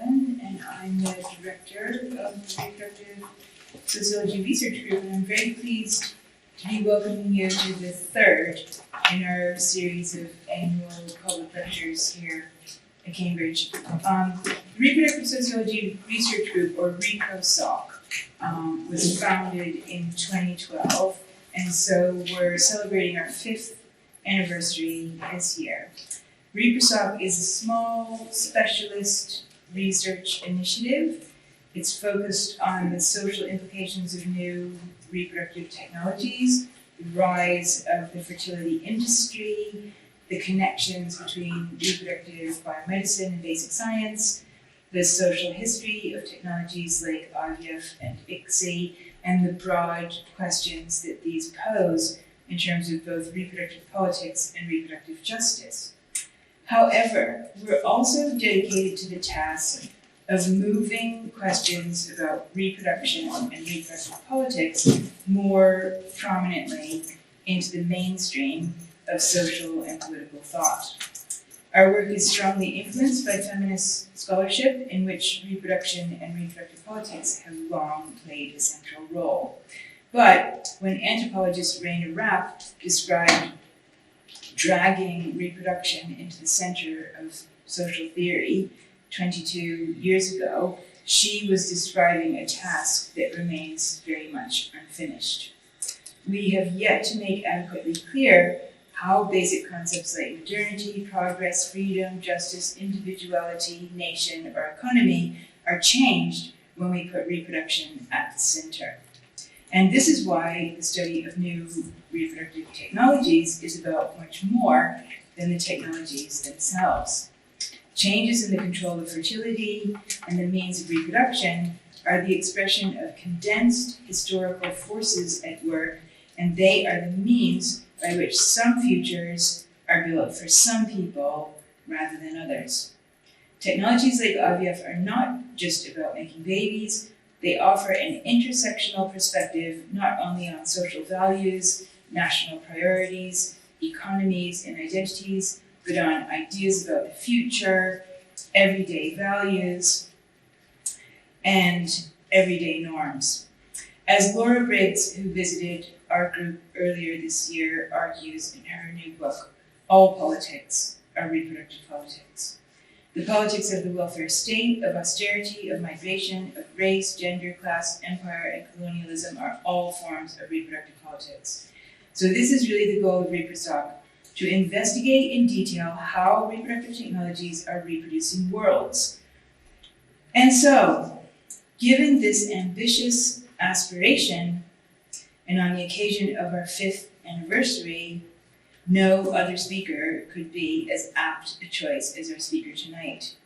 Rosalind, and I'm the director of the Reproductive Sociology Research Group, and I'm very pleased to be welcoming you to the third in our series of annual public lectures here at Cambridge. The Reproductive Sociology Research Group, or ReproSoc, was founded in 2012, and so we're celebrating our 5th anniversary this year. ReproSoc is a small specialist research initiative. It's focused on the social implications of new reproductive technologies, the rise of the fertility industry, the connections between reproductive biomedicine and basic science, the social history of technologies like IVF and ICSI, and the broad questions that these pose in terms of both reproductive politics and reproductive justice. However, we're also dedicated to the task of moving questions about reproduction and reproductive politics more prominently into the mainstream of social and political thought. Our work is strongly influenced by feminist scholarship, in which reproduction and reproductive politics have long played a central role. But when anthropologist Raina Rapp described dragging reproduction into the center of social theory 22 years ago, she was describing a task that remains very much unfinished. We have yet to make adequately clear how basic concepts like modernity, progress, freedom, justice, individuality, nation, or economy are changed when we put reproduction at the center. And this is why the study of new reproductive technologies is about much more than the technologies themselves. Changes in the control of fertility and the means of reproduction are the expression of condensed historical forces at work, and they are the means by which some futures are built for some people rather than others. Technologies like IVF are not just about making babies. They offer an intersectional perspective not only on social values, national priorities, economies, and identities, but on ideas about the future, everyday values, and everyday norms. As Laura Briggs, who visited our group earlier this year, argues in her new book, All Politics Are Reproductive Politics. The politics of the welfare state, of austerity, of migration, of race, gender, class, empire, and colonialism are all forms of reproductive politics. So this is really the goal of ReproSoc, to investigate in detail how reproductive technologies are reproducing worlds. And so, given this ambitious aspiration, and on the occasion of our 5th anniversary, no other speaker could be as apt a choice as our speaker tonight.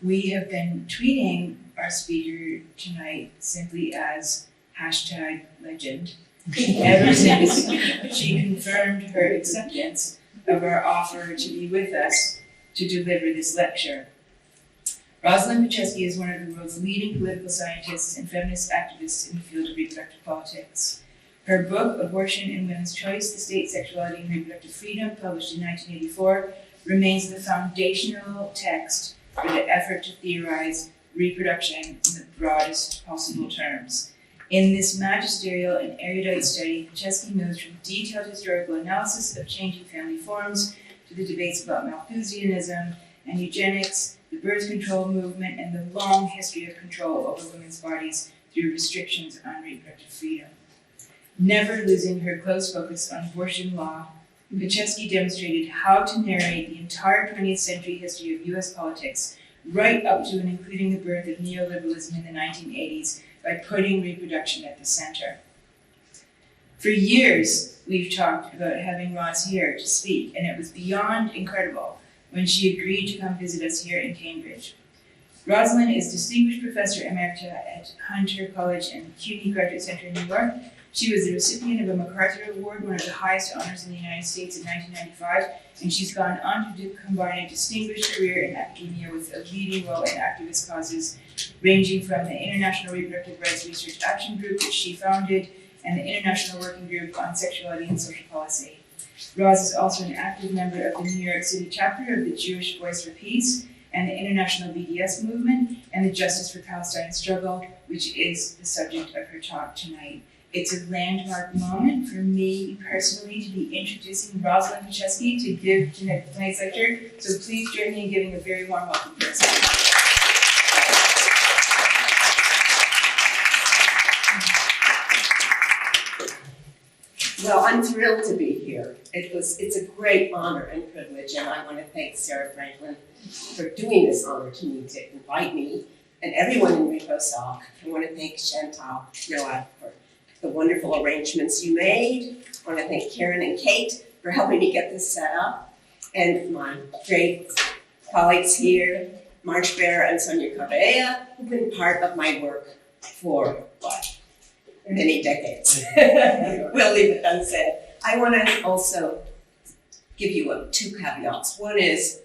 We have been tweeting our speaker tonight simply as #legend ever since she confirmed her acceptance of our offer to be with us to deliver this lecture. Rosalind Petchesky is one of the world's leading political scientists and feminist activists in the field of reproductive politics. Her book, Abortion and Women's Choice, The State, Sexuality, and Reproductive Freedom, published in 1984, remains the foundational text for the effort to theorize reproduction in the broadest possible terms. In this magisterial and erudite study, Petchesky moves from detailed historical analysis of changing family forms to the debates about Malthusianism and eugenics, the birth control movement, and the long history of control over women's bodies through restrictions on reproductive freedom. Never losing her close focus on abortion law, Petchesky demonstrated how to narrate the entire 20th century history of US politics, right up to and including the birth of neoliberalism in the 1980s, by putting reproduction at the center. For years, we've talked about having Roz here to speak, and it was beyond incredible when she agreed to come visit us here in Cambridge. Rosalind is Distinguished Professor Emerita at Hunter College and CUNY Graduate Center in New York. She was the recipient of a MacArthur Award, one of the highest honors in the United States, in 1995, and she's gone on to combine a distinguished career in academia with a leading role in activist causes, ranging from the International Reproductive Rights Research Action Group, which she founded, and the International Working Group on Sexuality and Social Policy. Roz is also an active member of the New York City chapter of the Jewish Voice for Peace, and the international BDS movement, and the Justice for Palestine struggle, which is the subject of her talk tonight. It's a landmark moment for me personally to be introducing Rosalind Petchesky to give tonight's lecture, so please join me in giving a very warm welcome to her. Well, I'm thrilled to be here. It's a great honor and privilege, and I want to thank Sarah Franklin for doing this honor to me, to invite me and everyone in ReproSoc. I want to thank Chantal Noah for the wonderful arrangements you made. I want to thank Karen and Kate for helping me get this set up, and my great colleagues here, Marge, Berer, and Sonia, who've been part of my work for, many decades. We'll leave it unsaid. I want to also give you two caveats. One is,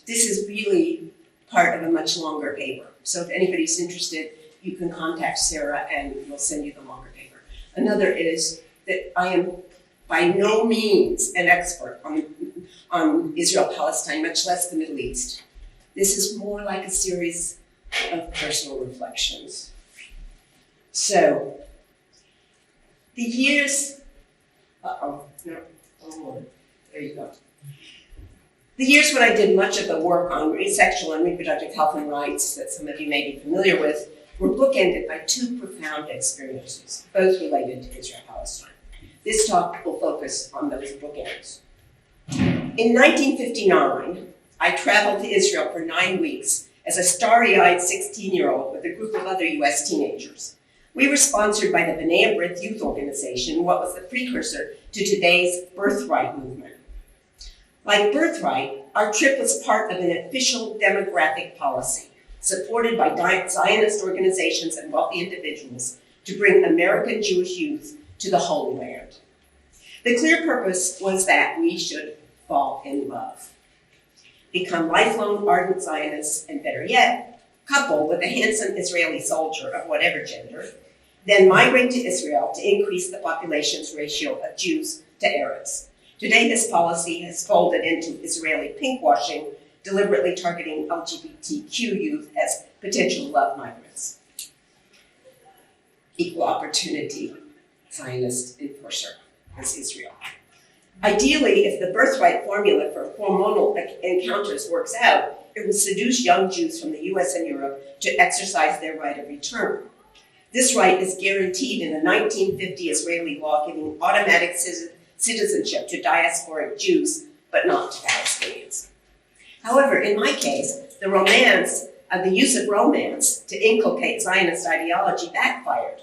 this is really part of a much longer paper. So if anybody's interested, you can contact Sarah and we'll send you the longer paper. Another is that I am by no means an expert on Israel-Palestine, much less the Middle East. This is more like a series of personal reflections. So, the years, there you go. The years when I did much of the work on sexual and reproductive health and rights that some of you may be familiar with were bookended by two profound experiences, both related to Israel-Palestine. This talk will focus on those bookends. In 1959, I traveled to Israel for 9 weeks as a starry-eyed 16-year-old with a group of other US teenagers. We were sponsored by the B'nai B'rith Youth Organization, what was the precursor to today's Birthright movement. Like Birthright, our trip was part of an official demographic policy supported by Zionist organizations and wealthy individuals to bring American Jewish youth to the Holy Land. The clear purpose was that we should fall in love, become lifelong ardent Zionists, and better yet, couple with a handsome Israeli soldier of whatever gender, then migrate to Israel to increase the population's ratio of Jews to Arabs. Today, this policy has folded into Israeli pinkwashing, deliberately targeting LGBTQ youth as potential love migrants. Equal opportunity Zionist enforcer is Israel. Ideally, if the birthright formula for hormonal encounters works out, it will seduce young Jews from the US and Europe to exercise their right of return. This right is guaranteed in a 1950 Israeli law giving automatic citizenship to diasporic Jews, but not to Palestinians. However, in my case, the use of romance to inculcate Zionist ideology backfired.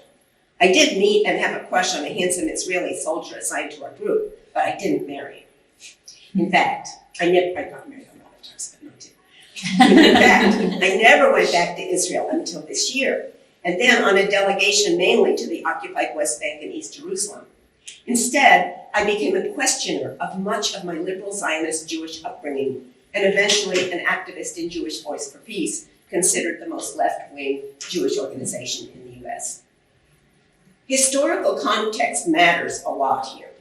I did meet and have a crush on a handsome Israeli soldier assigned to our group, but I didn't marry him. In fact, I got married on other times, but not two. In fact, I never went back to Israel until this year, and then on a delegation mainly to the occupied West Bank and East Jerusalem. Instead, I became a questioner of much of my liberal Zionist Jewish upbringing, and eventually an activist in Jewish Voice for Peace, considered the most left-wing Jewish organization in the US. Historical context matters a lot here.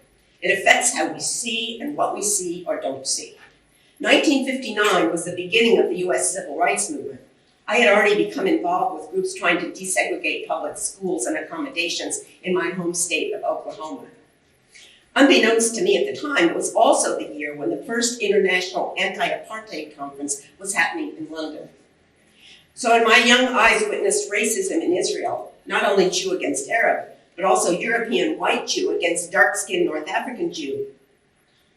It affects how we see and what we see or don't see. 1959 was the beginning of the US civil rights movement. I had already become involved with groups trying to desegregate public schools and accommodations in my home state of Oklahoma. Unbeknownst to me at the time, it was also the year when the first international anti-apartheid conference was happening in London. So in my young eyes witnessed racism in Israel, not only Jew against Arab, but also European white Jew against dark-skinned North African Jew.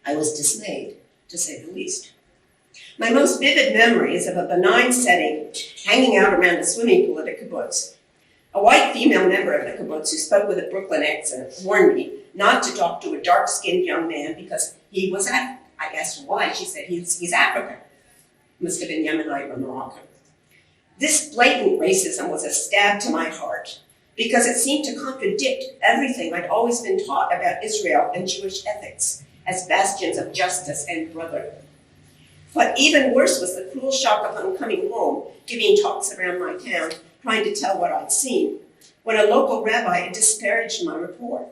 I was dismayed, to say the least. My most vivid memory is of a benign setting hanging out around a swimming pool at a kibbutz. A white female member of the kibbutz who spoke with a Brooklyn accent warned me not to talk to a dark-skinned young man because he was African. I asked her why. She said, he's African. Must have been Yemenite or Moroccan. This blatant racism was a stab to my heart because it seemed to contradict everything I'd always been taught about Israel and Jewish ethics as bastions of justice and brotherhood. What even worse was the cruel shock upon coming home, giving talks around my town, trying to tell what I'd seen, when a local rabbi disparaged my report.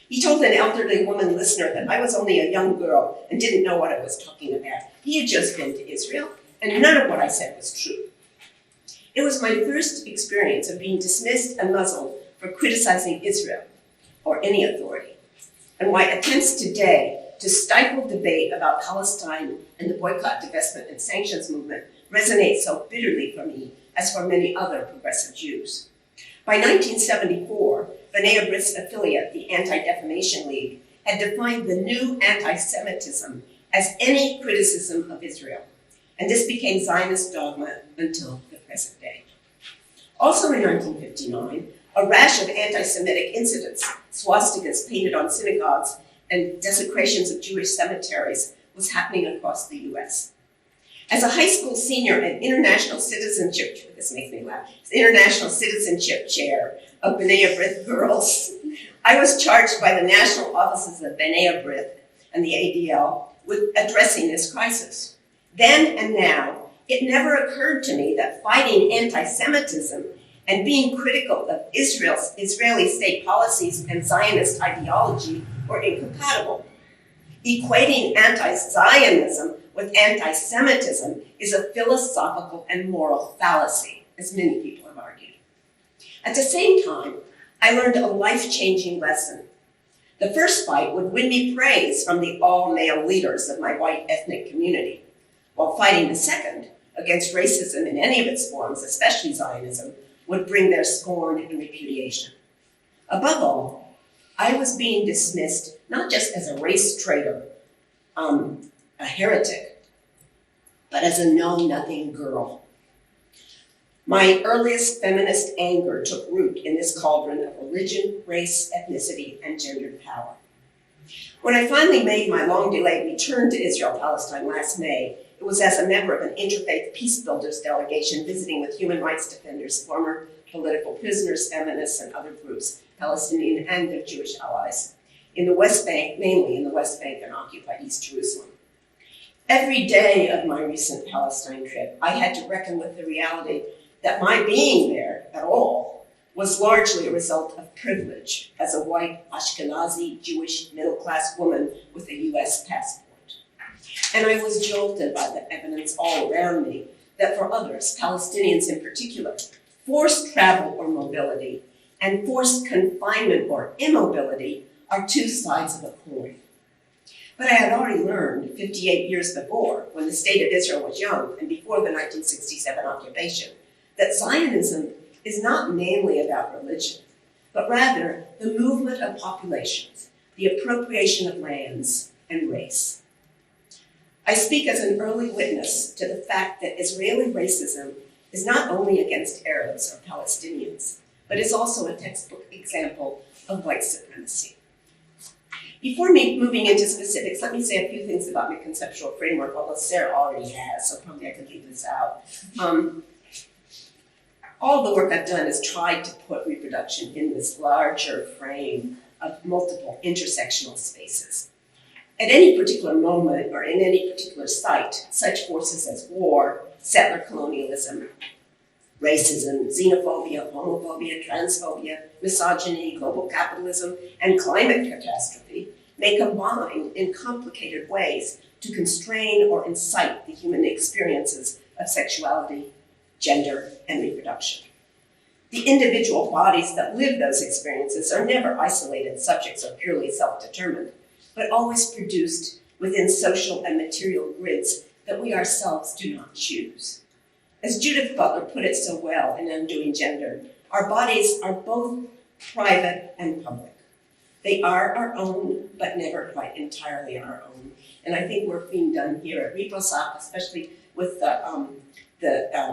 He told an elderly woman listener that I was only a young girl and didn't know what I was talking about. He had just been to Israel, and none of what I said was true. It was my first experience of being dismissed and muzzled for criticizing Israel or any authority, and why attempts today to stifle debate about Palestine and the boycott, divestment, and sanctions movement resonate so bitterly for me as for many other progressive Jews. By 1974, B'nai B'rith's affiliate, the Anti-Defamation League, had defined the new anti-Semitism as any criticism of Israel, and this became Zionist dogma until the present day. Also in 1959, a rash of anti-Semitic incidents, swastikas painted on synagogues, and desecrations of Jewish cemeteries was happening across the US. As a high school senior and international citizenship, this makes me laugh, international citizenship chair of B'nai B'rith girls, I was charged by the national offices of B'nai B'rith and the ADL with addressing this crisis. Then and now, it never occurred to me that fighting anti-Semitism and being critical of Israeli state policies and Zionist ideology were incompatible. Equating anti-Zionism with anti-Semitism is a philosophical and moral fallacy, as many people have argued. At the same time, I learned a life-changing lesson. The first fight would win me praise from the all-male leaders of my white ethnic community, while fighting the second against racism in any of its forms, especially Zionism, would bring their scorn and repudiation. Above all, I was being dismissed not just as a race traitor, a heretic, but as a know-nothing girl. My earliest feminist anger took root in this cauldron of religion, race, ethnicity, and gendered power. When I finally made my long-delayed return to Israel-Palestine last May, it was as a member of an interfaith peace builders delegation visiting with human rights defenders, former political prisoners, feminists, and other groups, Palestinian and their Jewish allies, in the West Bank, mainly in the West Bank and occupied East Jerusalem. Every day of my recent Palestine trip, I had to reckon with the reality that my being there at all was largely a result of privilege as a white Ashkenazi Jewish middle-class woman with a US passport. And I was jolted by the evidence all around me that for others, Palestinians in particular, forced travel or mobility and forced confinement or immobility are two sides of a coin. But I had already learned 58 years before, when the state of Israel was young and before the 1967 occupation, that Zionism is not mainly about religion, but rather the movement of populations, the appropriation of lands, and race. I speak as an early witness to the fact that Israeli racism is not only against Arabs or Palestinians, but is also a textbook example of white supremacy. Before moving into specifics, let me say a few things about my conceptual framework, although Sarah already has, so probably I could leave this out. All the work I've done is tried to put reproduction in this larger frame of multiple intersectional spaces. At any particular moment or in any particular site, such forces as war, settler colonialism, racism, xenophobia, homophobia, transphobia, misogyny, global capitalism, and climate catastrophe may combine in complicated ways to constrain or incite the human experiences of sexuality, gender, and reproduction. The individual bodies that live those experiences are never isolated subjects or purely self-determined, but always produced within social and material grids that we ourselves do not choose. As Judith Butler put it so well in Undoing Gender, our bodies are both private and public. They are our own, but never quite entirely our own. And I think work being done here at ReproSoc, especially with the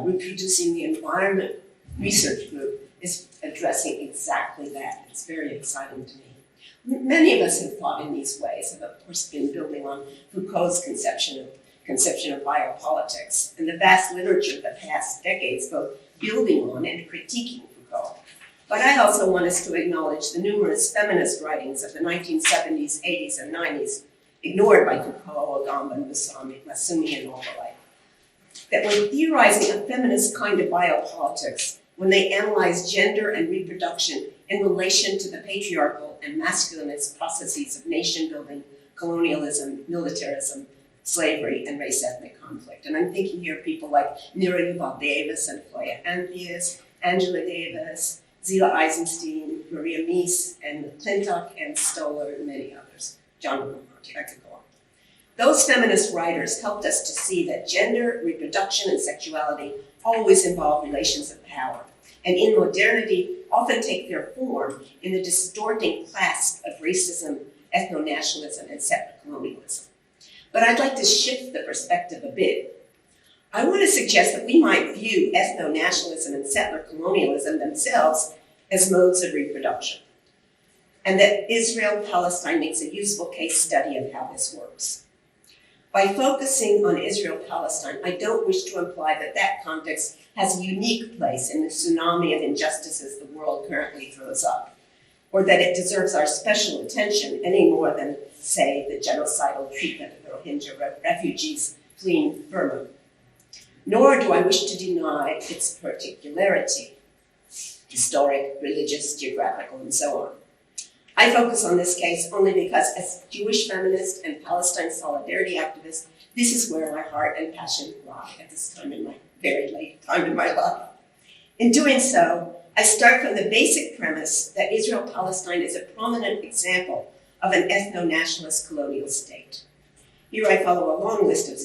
Reproducing the Environment research group, is addressing exactly that. It's very exciting to me. Many of us have thought in these ways, have of course been building on Foucault's conception of biopolitics, and the vast literature of the past decades, both building on and critiquing Foucault. But I also want us to acknowledge the numerous feminist writings of the 1970s, 80s, and 90s, ignored by Foucault, Agamba, Masumi, and all the like, that were theorizing a feminist kind of biopolitics when they analyzed gender and reproduction in relation to the patriarchal and masculinist processes of nation building, colonialism, militarism, slavery, and race-ethnic conflict. And I'm thinking here of people like Mira Yuval Davis and Floya Anthias, Angela Davis, Zila Eisenstein, Maria Mies, and McClintock, and Stoller, and many others. John Monty, I could go on. Those feminist writers helped us to see that gender, reproduction, and sexuality always involve relations of power, and in modernity often take their form in the distorting clasp of racism, ethno-nationalism, and settler colonialism. But I'd like to shift the perspective a bit. I want to suggest that we might view ethno-nationalism and settler colonialism themselves as modes of reproduction, and that Israel-Palestine makes a useful case study of how this works. By focusing on Israel-Palestine, I don't wish to imply that that context has a unique place in the tsunami of injustices the world currently throws up, or that it deserves our special attention any more than, say, the genocidal treatment of Rohingya refugees fleeing Burma. Nor do I wish to deny its particularity, historic, religious, geographical, and so on. I focus on this case only because, as Jewish feminist and Palestine solidarity activist, this is where my heart and passion lie at this time in my very late time in my life. In doing so, I start from the basic premise that Israel-Palestine is a prominent example of an ethno-nationalist colonial state. Here I follow a long list of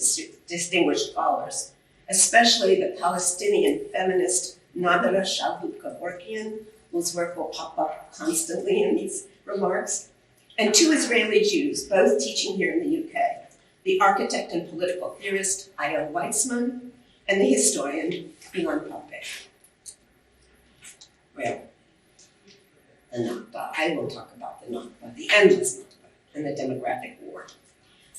distinguished scholars, especially the Palestinian feminist Nadara Shalhoub-Kevorkian, whose work will pop up constantly in these remarks, and two Israeli Jews, both teaching here in the UK, the architect and political theorist Ayel Weizmann and the historian Ilan Pappé. Well, the Nakba, I will talk about the Nakba, the endless Nakba, and the demographic war.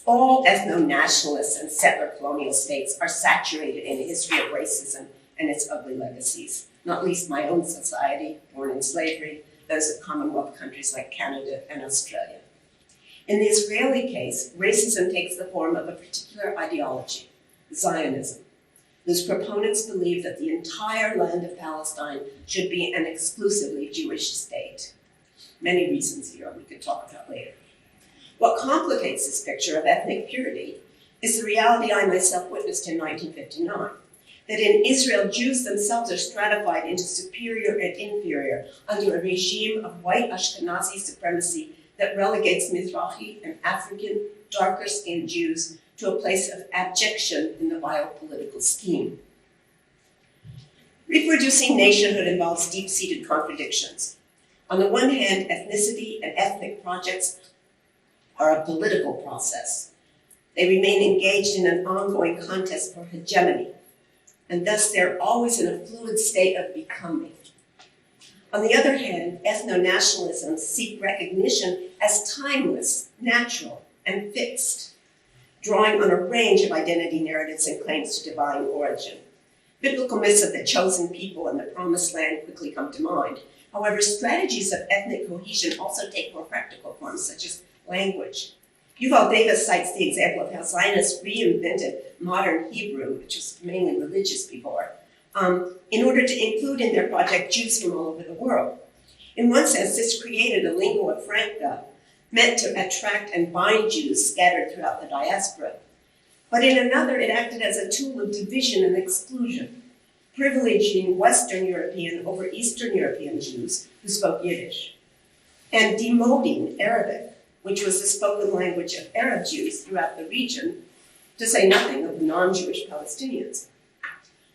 All ethno-nationalists and settler colonial states are saturated in a history of racism and its ugly legacies, not least my own society, born in slavery, those of Commonwealth countries like Canada and Australia. In the Israeli case, racism takes the form of a particular ideology, Zionism, whose proponents believe that the entire land of Palestine should be an exclusively Jewish state. Many reasons here we could talk about later. What complicates this picture of ethnic purity is the reality I myself witnessed in 1959. That in Israel, Jews themselves are stratified into superior and inferior under a regime of white Ashkenazi supremacy that relegates Mizrahi and African, darker-skinned Jews to a place of abjection in the biopolitical scheme. Reproducing nationhood involves deep-seated contradictions. On the one hand, ethnicity and ethnic projects are a political process. They remain engaged in an ongoing contest for hegemony, and thus they're always in a fluid state of becoming. On the other hand, ethno-nationalisms seek recognition as timeless, natural, and fixed, drawing on a range of identity narratives and claims to divine origin. Biblical myths of the chosen people and the promised land quickly come to mind. However, strategies of ethnic cohesion also take more practical forms, such as language. Yuval Davis cites the example of how Zionists reinvented modern Hebrew, which was mainly religious before, in order to include in their project Jews from all over the world. In one sense, this created a lingua franca meant to attract and bind Jews scattered throughout the diaspora. But in another, it acted as a tool of division and exclusion, privileging Western European over Eastern European Jews who spoke Yiddish, and demoting Arabic, which was the spoken language of Arab Jews throughout the region, to say nothing of non-Jewish Palestinians.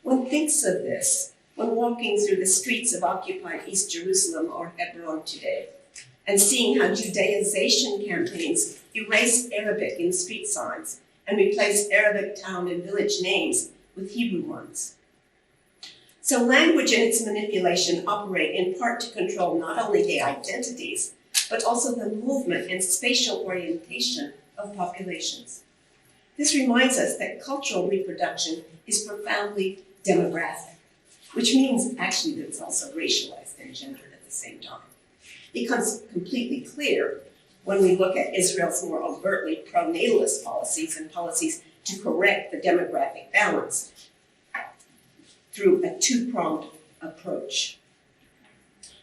One thinks of this when walking through the streets of occupied East Jerusalem or Hebron today, and seeing how Judaization campaigns erase Arabic in street signs and replace Arabic town and village names with Hebrew ones. So language and its manipulation operate in part to control not only the identities, but also the movement and spatial orientation of populations. This reminds us that cultural reproduction is profoundly demographic, which means actually that it's also racialized and gendered at the same time. It becomes completely clear when we look at Israel's more overtly pro-natalist policies and policies to correct the demographic balance through a two-pronged approach,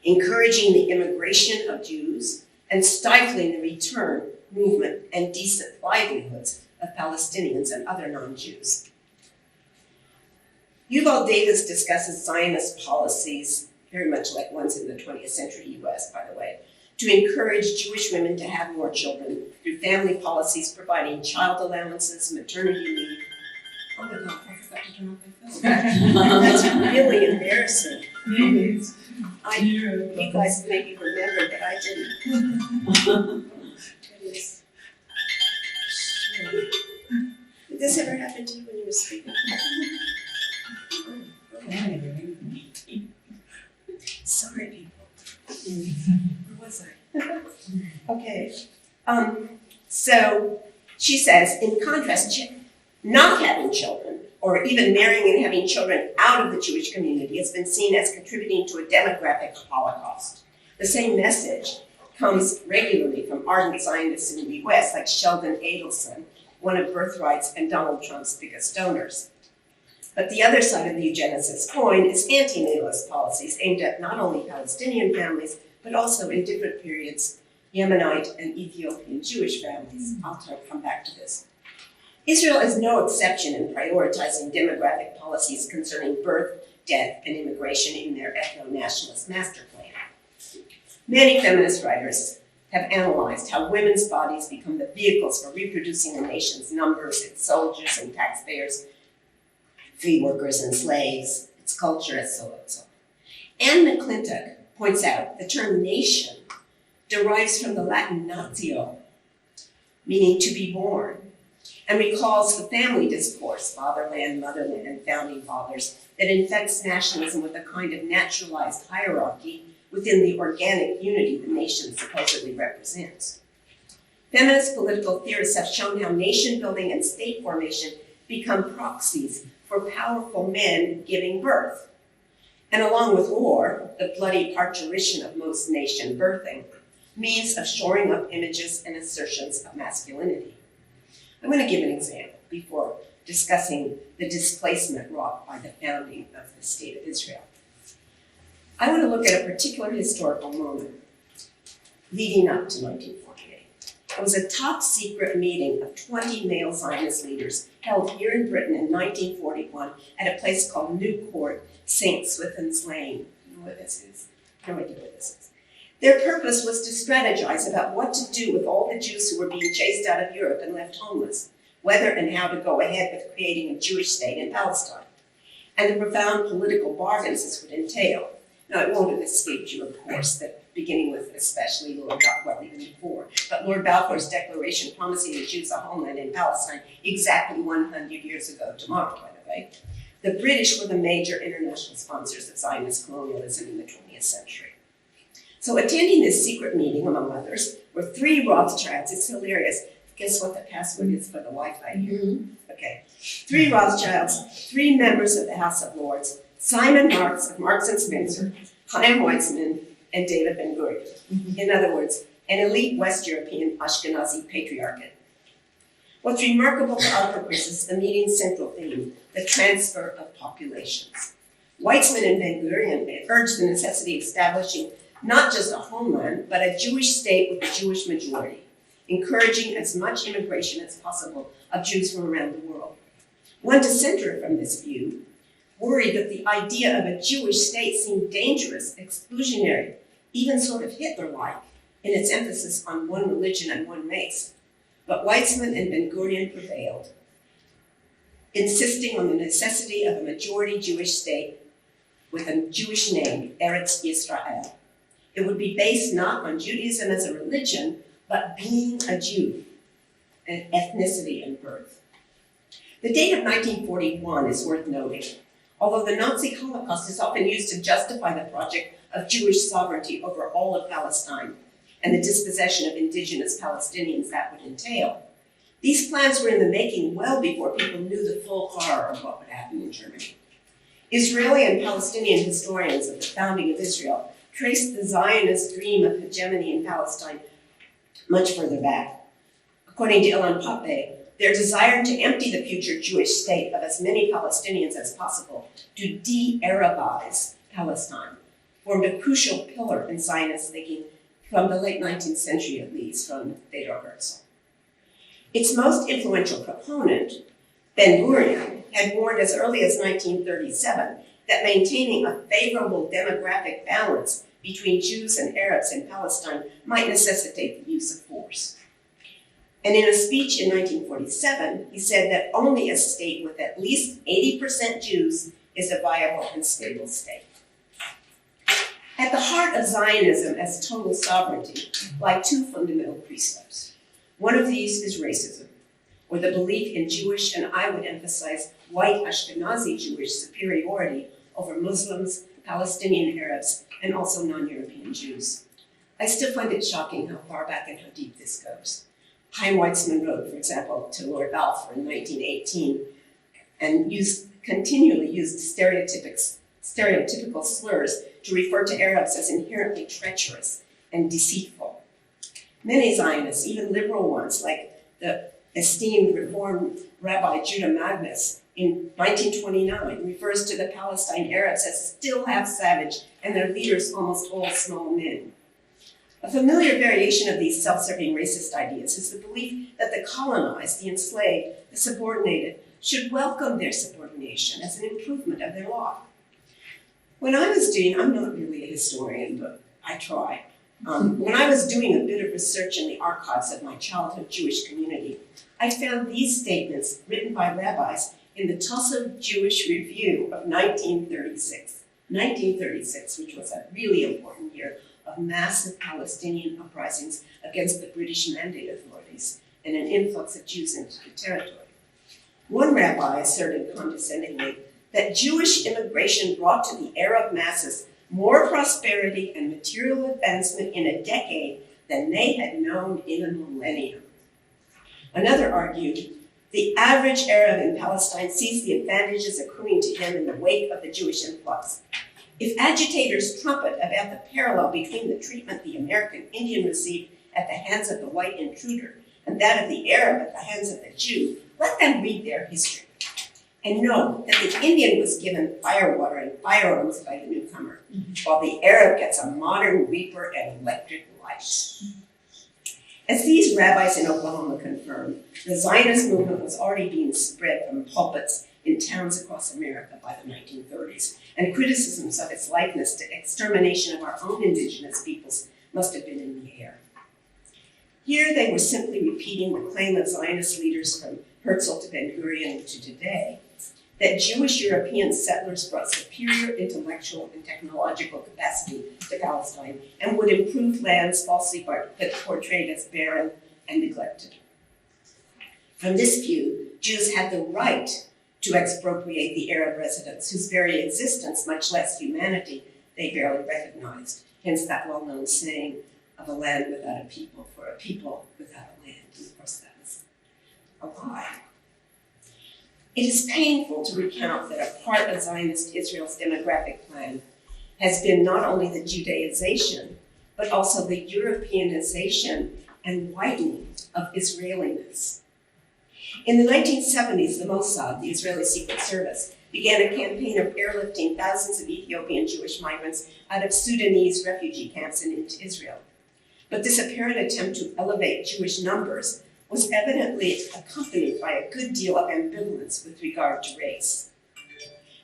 encouraging the immigration of Jews and stifling the return, movement, and decent livelihoods of Palestinians and other non-Jews. Yuval Davis discusses Zionist policies, very much like ones in the 20th century US, by the way, to encourage Jewish women to have more children through family policies providing child allowances, maternity leave. Oh my God, I forgot to turn off my phone. That's really embarrassing. You guys maybe remember that I didn't. Goodness. Did this ever happen to you when you were speaking? Sorry, people. Where was I? Okay. So she says, in contrast, not having children, or even marrying and having children out of the Jewish community has been seen as contributing to a demographic holocaust. The same message comes regularly from ardent Zionists in the US, like Sheldon Adelson, one of Birthright's and Donald Trump's biggest donors. But the other side of the eugenicist coin is anti-natalist policies aimed at not only Palestinian families, but also in different periods, Yemenite and Ethiopian Jewish families. I'll come back to this. Israel is no exception in prioritizing demographic policies concerning birth, death, and immigration in their ethno-nationalist master plan. Many feminist writers have analyzed how women's bodies become the vehicles for reproducing the nation's numbers, its soldiers and taxpayers, free workers and slaves, its culture, and so on. Anne McClintock points out the term nation derives from the Latin natio, meaning to be born, and recalls the family discourse, fatherland, motherland, founding fathers, that infects nationalism with a kind of naturalized hierarchy within the organic unity the nation supposedly represents. Feminist political theorists have shown how nation building and state formation become proxies for powerful men giving birth. And along with war, the bloody parturition of most nation birthing, means of shoring up images and assertions of masculinity. I'm going to give an example before discussing the displacement wrought by the founding of the State of Israel. I want to look at a particular historical moment leading up to 1948. It was a top secret meeting of 20 male Zionist leaders held here in Britain in 1941 at a place called New Court, St. Swithin's Lane. You know what this is? No idea what this is. Their purpose was to strategize about what to do with all the Jews who were being chased out of Europe and left homeless, whether and how to go ahead with creating a Jewish state in Palestine, and the profound political bargains this would entail. Now, it won't have escaped you, of course, that beginning with especially Lord Balfour, even before, but Lord Balfour's declaration promising the Jews a homeland in Palestine exactly 100 years ago tomorrow, by the way. The British were the major international sponsors of Zionist colonialism in the 20th century. So attending this secret meeting, among others, were 3 Rothschilds. It's hilarious. Guess what the password is for the Wi-Fi here? Mm-hmm. Okay. 3 Rothschilds, 3 members of the House of Lords, Simon Marx of Marx and Spencer, Chaim Weizmann, and David Ben-Gurion. Mm-hmm. In other words, an elite West European Ashkenazi patriarchate. What's remarkable for our purposes is the meeting's central theme, the transfer of populations. Weizmann and Ben-Gurion urged the necessity of establishing not just a homeland, but a Jewish state with a Jewish majority, encouraging as much immigration as possible of Jews from around the world. One dissenter from this view worried that the idea of a Jewish state seemed dangerous, exclusionary, even sort of Hitler-like in its emphasis on one religion and one race. But Weizmann and Ben-Gurion prevailed, insisting on the necessity of a majority Jewish state with a Jewish name, Eretz Yisrael. It would be based not on Judaism as a religion, but being a Jew, an ethnicity and birth. The date of 1941 is worth noting. Although the Nazi Holocaust is often used to justify the project of Jewish sovereignty over all of Palestine and the dispossession of indigenous Palestinians that would entail, these plans were in the making well before people knew the full horror of what would happen in Germany. Israeli and Palestinian historians of the founding of Israel traced the Zionist dream of hegemony in Palestine much further back. According to Ilan Pappé, their desire to empty the future Jewish state of as many Palestinians as possible to de-Arabize Palestine formed a crucial pillar in Zionist thinking from the late 19th century, at least, from Theodor Herzl. Its most influential proponent, Ben-Gurion, had warned as early as 1937 that maintaining a favorable demographic balance between Jews and Arabs in Palestine might necessitate the use of force. And in a speech in 1947, he said that only a state with at least 80% Jews is a viable and stable state. At the heart of Zionism as total sovereignty lie two fundamental precepts. One of these is racism, or the belief in Jewish, and I would emphasize white Ashkenazi Jewish superiority over Muslims, Palestinian Arabs, and also non-European Jews. I still find it shocking how far back and how deep this goes. Chaim Weizmann wrote, for example, to Lord Balfour in 1918, and continually used stereotypical slurs to refer to Arabs as inherently treacherous and deceitful. Many Zionists, even liberal ones, like the esteemed Reform Rabbi Judah Magnus, in 1929 refers to the Palestine Arabs as still half savage and their leaders almost all small men. A familiar variation of these self-serving racist ideas is the belief that the colonized, the enslaved, the subordinated should welcome their subordination as an improvement of their lot. When I was doing, I'm not really a historian, but I try. When I was doing a bit of research in the archives of my childhood Jewish community, I found these statements written by rabbis in the Tulsa Jewish Review of 1936. 1936, which was a really important year of massive Palestinian uprisings against the British Mandate authorities and an influx of Jews into the territory. One rabbi asserted condescendingly that Jewish immigration brought to the Arab masses more prosperity and material advancement in a decade than they had known in a millennium. Another argued, the average Arab in Palestine sees the advantages accruing to him in the wake of the Jewish influx. If agitators trumpet about the parallel between the treatment the American Indian received at the hands of the white intruder and that of the Arab at the hands of the Jew, let them read their history and know that the Indian was given firewater and firearms by the newcomer, while the Arab gets a modern reaper and electric light. As these rabbis in Oklahoma confirmed, the Zionist movement was already being spread from pulpits in towns across America by the 1930s, and criticisms of its likeness to extermination of our own indigenous peoples must have been in the air. Here they were simply repeating the claim of Zionist leaders from Herzl to Ben-Gurion to today, that Jewish European settlers brought superior intellectual and technological capacity to Palestine and would improve lands falsely portrayed as barren and neglected. From this view, Jews had the right to expropriate the Arab residents whose very existence, much less humanity, they barely recognized. Hence that well-known saying of a land without a people for a people without a land. And of course that was a lie. It is painful to recount that a part of Zionist Israel's demographic plan has been not only the Judaization, but also the Europeanization and whitening of Israeliness. In the 1970s, the Mossad, the Israeli Secret Service, began a campaign of airlifting thousands of Ethiopian Jewish migrants out of Sudanese refugee camps and into Israel. But this apparent attempt to elevate Jewish numbers was evidently accompanied by a good deal of ambivalence with regard to race.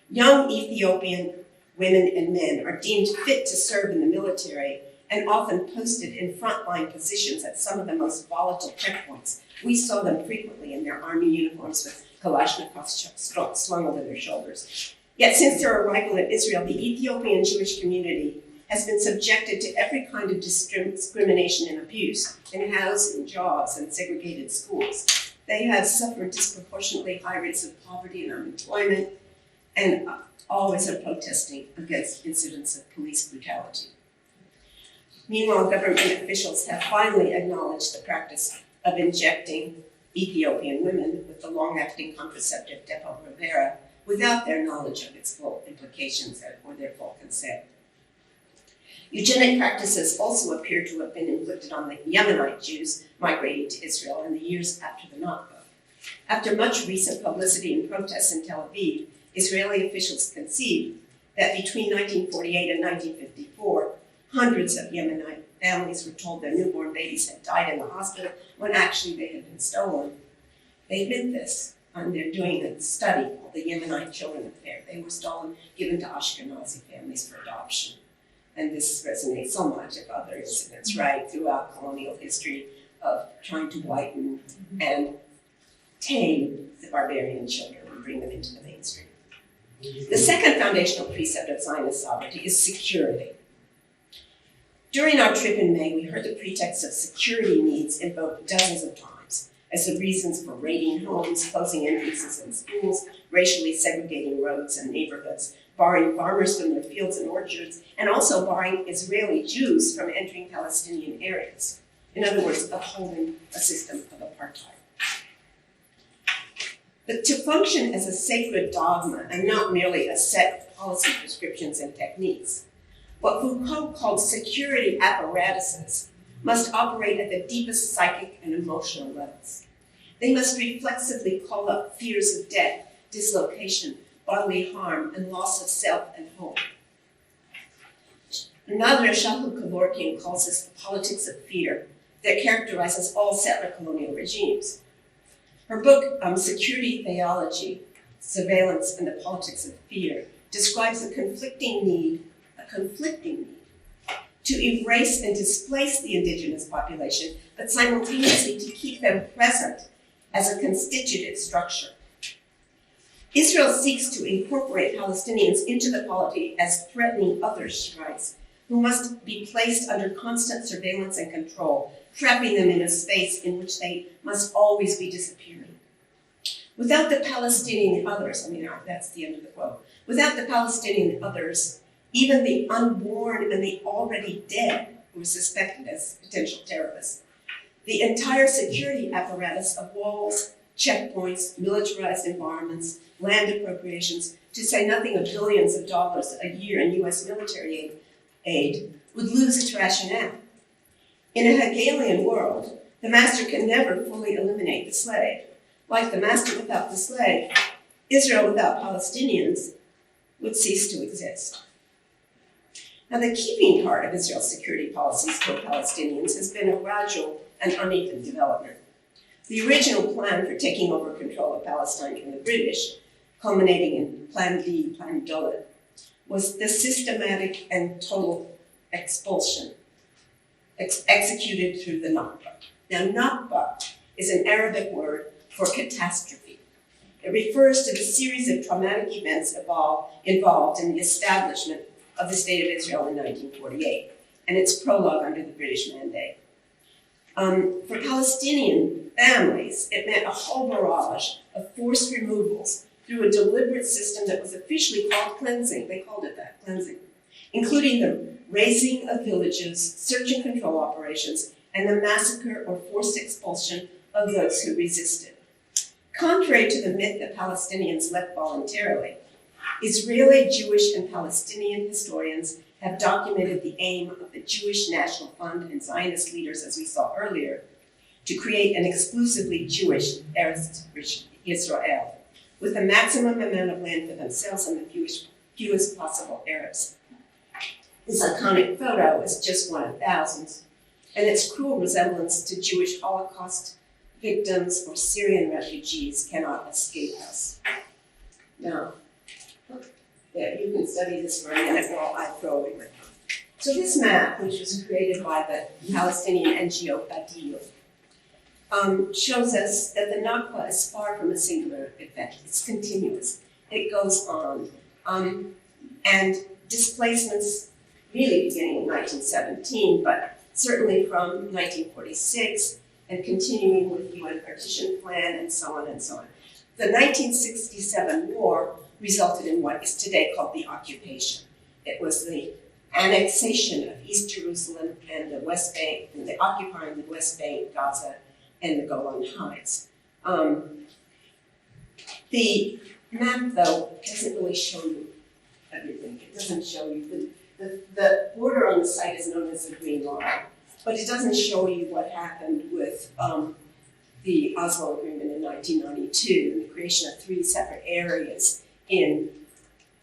Young Ethiopian women and men are deemed fit to serve in the military and often posted in frontline positions at some of the most volatile checkpoints. We saw them frequently in their army uniforms with Kalashnikovs slung over their shoulders. Yet since their arrival in Israel, the Ethiopian Jewish community has been subjected to every kind of discrimination and abuse in housing, jobs, and segregated schools. They have suffered disproportionately high rates of poverty and unemployment, and always are protesting against incidents of police brutality. Meanwhile, government officials have finally acknowledged the practice of injecting Ethiopian women with the long-acting contraceptive Depo-Provera without their knowledge of its full implications or their full consent. Eugenic practices also appear to have been inflicted on the Yemenite Jews migrating to Israel in the years after the Nakba. After much recent publicity and protests in Tel Aviv, Israeli officials concede that between 1948 and 1954, hundreds of Yemenite families were told their newborn babies had died in the hospital when actually they had been stolen. They admit this, and they're doing a study called the Yemenite Children Affair. They were stolen, given to Ashkenazi families for adoption. And this resonates so much of other incidents, right, throughout colonial history of trying to whiten and tame the barbarian children and bring them into the mainstream. The second foundational precept of Zionist sovereignty is security. During our trip in May, we heard the pretext of security needs invoked dozens of times as the reasons for raiding homes, closing entrances in schools, racially segregating roads and neighborhoods, barring farmers from their fields and orchards, and also barring Israeli Jews from entering Palestinian areas. In other words, upholding a system of apartheid. But to function as a sacred dogma and not merely a set of policy prescriptions and techniques, what Foucault called security apparatuses must operate at the deepest psychic and emotional levels. They must reflexively call up fears of death, dislocation, bodily harm, and loss of self and home. Nader Shahu Kevorkian calls this the politics of fear that characterizes all settler colonial regimes. Her book, Security Theology, Surveillance and the Politics of Fear, describes a conflicting need to erase and displace the indigenous population, but simultaneously to keep them present as a constitutive structure. Israel seeks to incorporate Palestinians into the polity as threatening others, she writes, who must be placed under constant surveillance and control, trapping them in a space in which they must always be disappearing. Without the Palestinian others, that's the end of the quote, without the Palestinian others, even the unborn and the already dead were suspected as potential terrorists. The entire security apparatus of walls, checkpoints, militarized environments, land appropriations, to say nothing of billions of dollars a year in US military aid, would lose its rationale. In a Hegelian world, the master can never fully eliminate the slave. Like the master without the slave, Israel without Palestinians would cease to exist. Now, the keeping part of Israel's security policies toward Palestinians has been a gradual and uneven development. The original plan for taking over control of Palestine from the British, culminating in Plan B, Plan Dolet, was the systematic and total expulsion executed through the Nakba. Now, Nakba is an Arabic word for catastrophe. It refers to the series of traumatic events involved in the establishment of the State of Israel in 1948, and its prologue under the British Mandate. For Palestinian families, it meant a whole barrage of forced removals through a deliberate system that was officially called cleansing. They called it that, cleansing, including the razing of villages, search and control operations, and the massacre or forced expulsion of those who resisted. Contrary to the myth that Palestinians left voluntarily, Israeli, Jewish, and Palestinian historians have documented the aim of the Jewish National Fund and Zionist leaders, as we saw earlier, to create an exclusively Jewish Israel, with the maximum amount of land for themselves and the fewest possible Arabs. This iconic photo is just one of thousands, and its cruel resemblance to Jewish Holocaust victims or Syrian refugees cannot escape us. Now, you can study this for a minute while I throw away my phone. So this map, which was created by the Palestinian NGO Badil, shows us that the Nakba is far from a singular event. It's continuous. It goes on. And displacements really beginning in 1917, but certainly from 1946 and continuing with the UN Partition Plan and so on and so on. The 1967 war resulted in what is today called the occupation. It was the annexation of East Jerusalem and the West Bank, and the occupying the West Bank, Gaza, and the Golan Heights. The map, though, doesn't really show you everything. It doesn't show you, the border on the site is known as the Green Line, but it doesn't show you what happened with the Oslo Agreement in 1992 and the creation of 3 separate areas in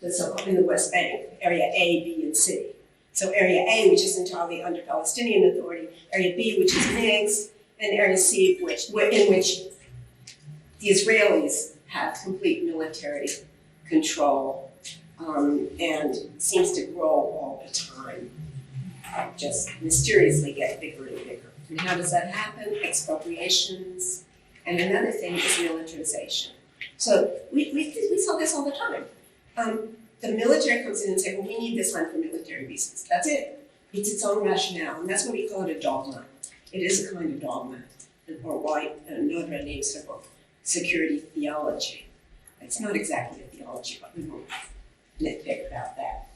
the West Bank, area A, B, and C. So Area A, which is entirely under Palestinian authority, Area B, which is mixed, and Area C, in which the Israelis have complete military control and seems to grow all the time, just mysteriously get bigger and bigger. And how does that happen? Expropriations, and another thing is militarization. So we saw this all the time. The military comes in and says, well, we need this land for military reasons. That's it. It's its own rationale, and that's why we call it a dogma. It is a kind of dogma, or why Nodra names the book Security Theology. It's not exactly a theology, but we won't nitpick about that.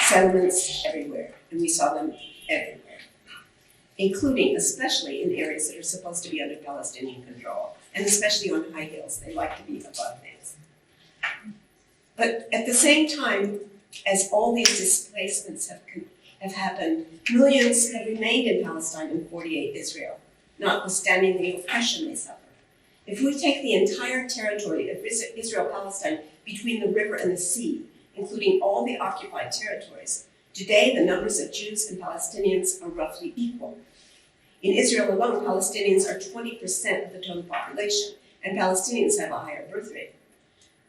Settlements everywhere, and we saw them everywhere, including especially in areas that are supposed to be under Palestinian control, and especially on high hills. They like to be above things. But at the same time, as all these displacements have happened, millions have remained in Palestine and 48 Israel, notwithstanding the oppression they suffer. If we take the entire territory of Israel-Palestine between the river and the sea, including all the occupied territories, today the numbers of Jews and Palestinians are roughly equal. In Israel alone, Palestinians are 20% of the total population, and Palestinians have a higher birth rate.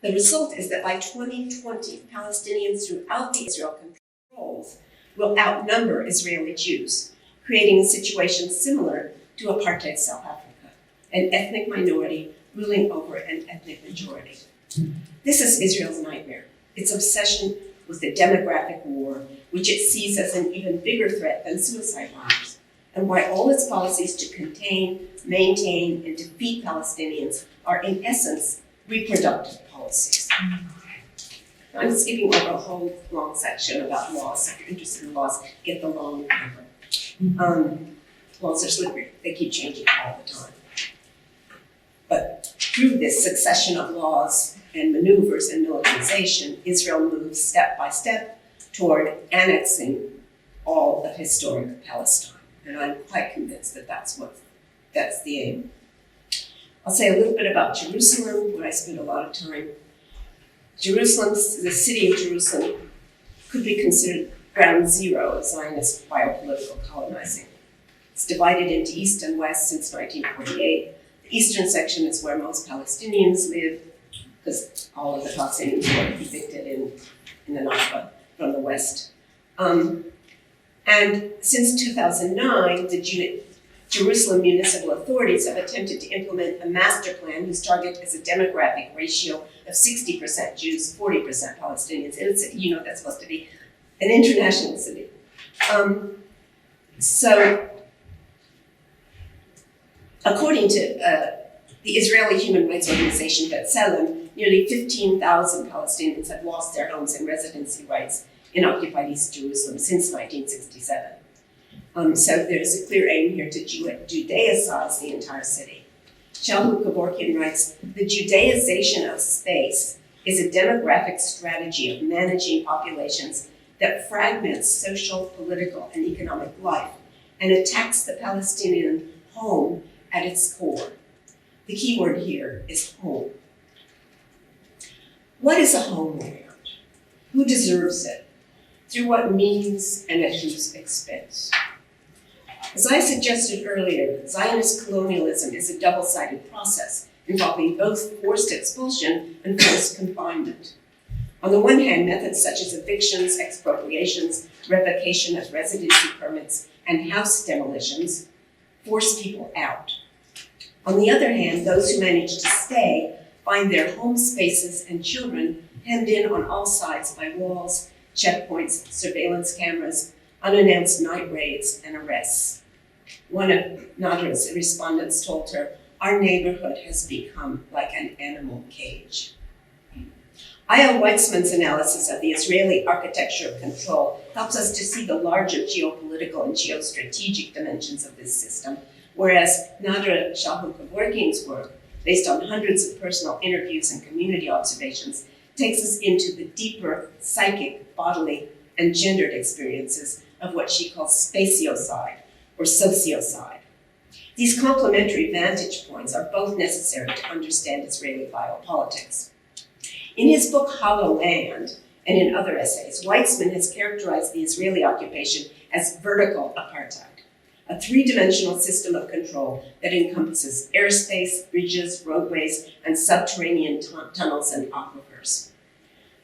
The result is that by 2020, Palestinians throughout the Israel controls will outnumber Israeli Jews, creating a situation similar to apartheid South Africa, an ethnic minority ruling over an ethnic majority. This is Israel's nightmare, its obsession with the demographic war, which it sees as an even bigger threat than suicide bombers, and why all its policies to contain, maintain, and defeat Palestinians are in essence reproductive policies. I'm skipping over a whole long section about laws. If you're interested in laws, get the long paper. Laws are slippery. They keep changing all the time. But through this succession of laws and maneuvers and militarization, Israel moves step by step toward annexing all of historic Palestine. And I'm quite convinced that that's the aim. I'll say a little bit about Jerusalem, where I spent a lot of time. Jerusalem, the city of Jerusalem, could be considered ground zero of Zionist biopolitical colonizing. It's divided into east and west since 1948. The eastern section is where most Palestinians live, because all of the Palestinians were evicted in the Nakba from the west. And since 2009, the Jerusalem municipal authorities have attempted to implement a master plan whose target is a demographic ratio of 60% Jews, 40% Palestinians in a city. You know that's supposed to be an international city. So, according to the Israeli human rights organization B'Tselem, nearly 15,000 Palestinians have lost their homes and residency rights in occupied East Jerusalem since 1967. So there's a clear aim here to Judaicize the entire city. Shalhu Kevorkian writes, the Judaization of space is a demographic strategy of managing populations that fragments social, political, and economic life and attacks the Palestinian home at its core. The key word here is home. What is a homeland? Who deserves it? Through what means and at whose expense? As I suggested earlier, Zionist colonialism is a double-sided process involving both forced expulsion and forced confinement. On the one hand, methods such as evictions, expropriations, revocation of residency permits, and house demolitions force people out. On the other hand, those who manage to stay find their home spaces and children hemmed in on all sides by walls, checkpoints, surveillance cameras, unannounced night raids, and arrests. One of Nadra's respondents told her, our neighborhood has become like an animal cage. I.L. Weitzman's analysis of the Israeli architecture of control helps us to see the larger geopolitical and geostrategic dimensions of this system, whereas Nadra Shalhu Kevorkian's work, based on hundreds of personal interviews and community observations, takes us into the deeper psychic, bodily, and gendered experiences of what she calls spatiocide or sociocide. These complementary vantage points are both necessary to understand Israeli biopolitics. In his book Hollow Land, and in other essays, Weitzman has characterized the Israeli occupation as vertical apartheid, a three-dimensional system of control that encompasses airspace, bridges, roadways, and subterranean tunnels and aquifers.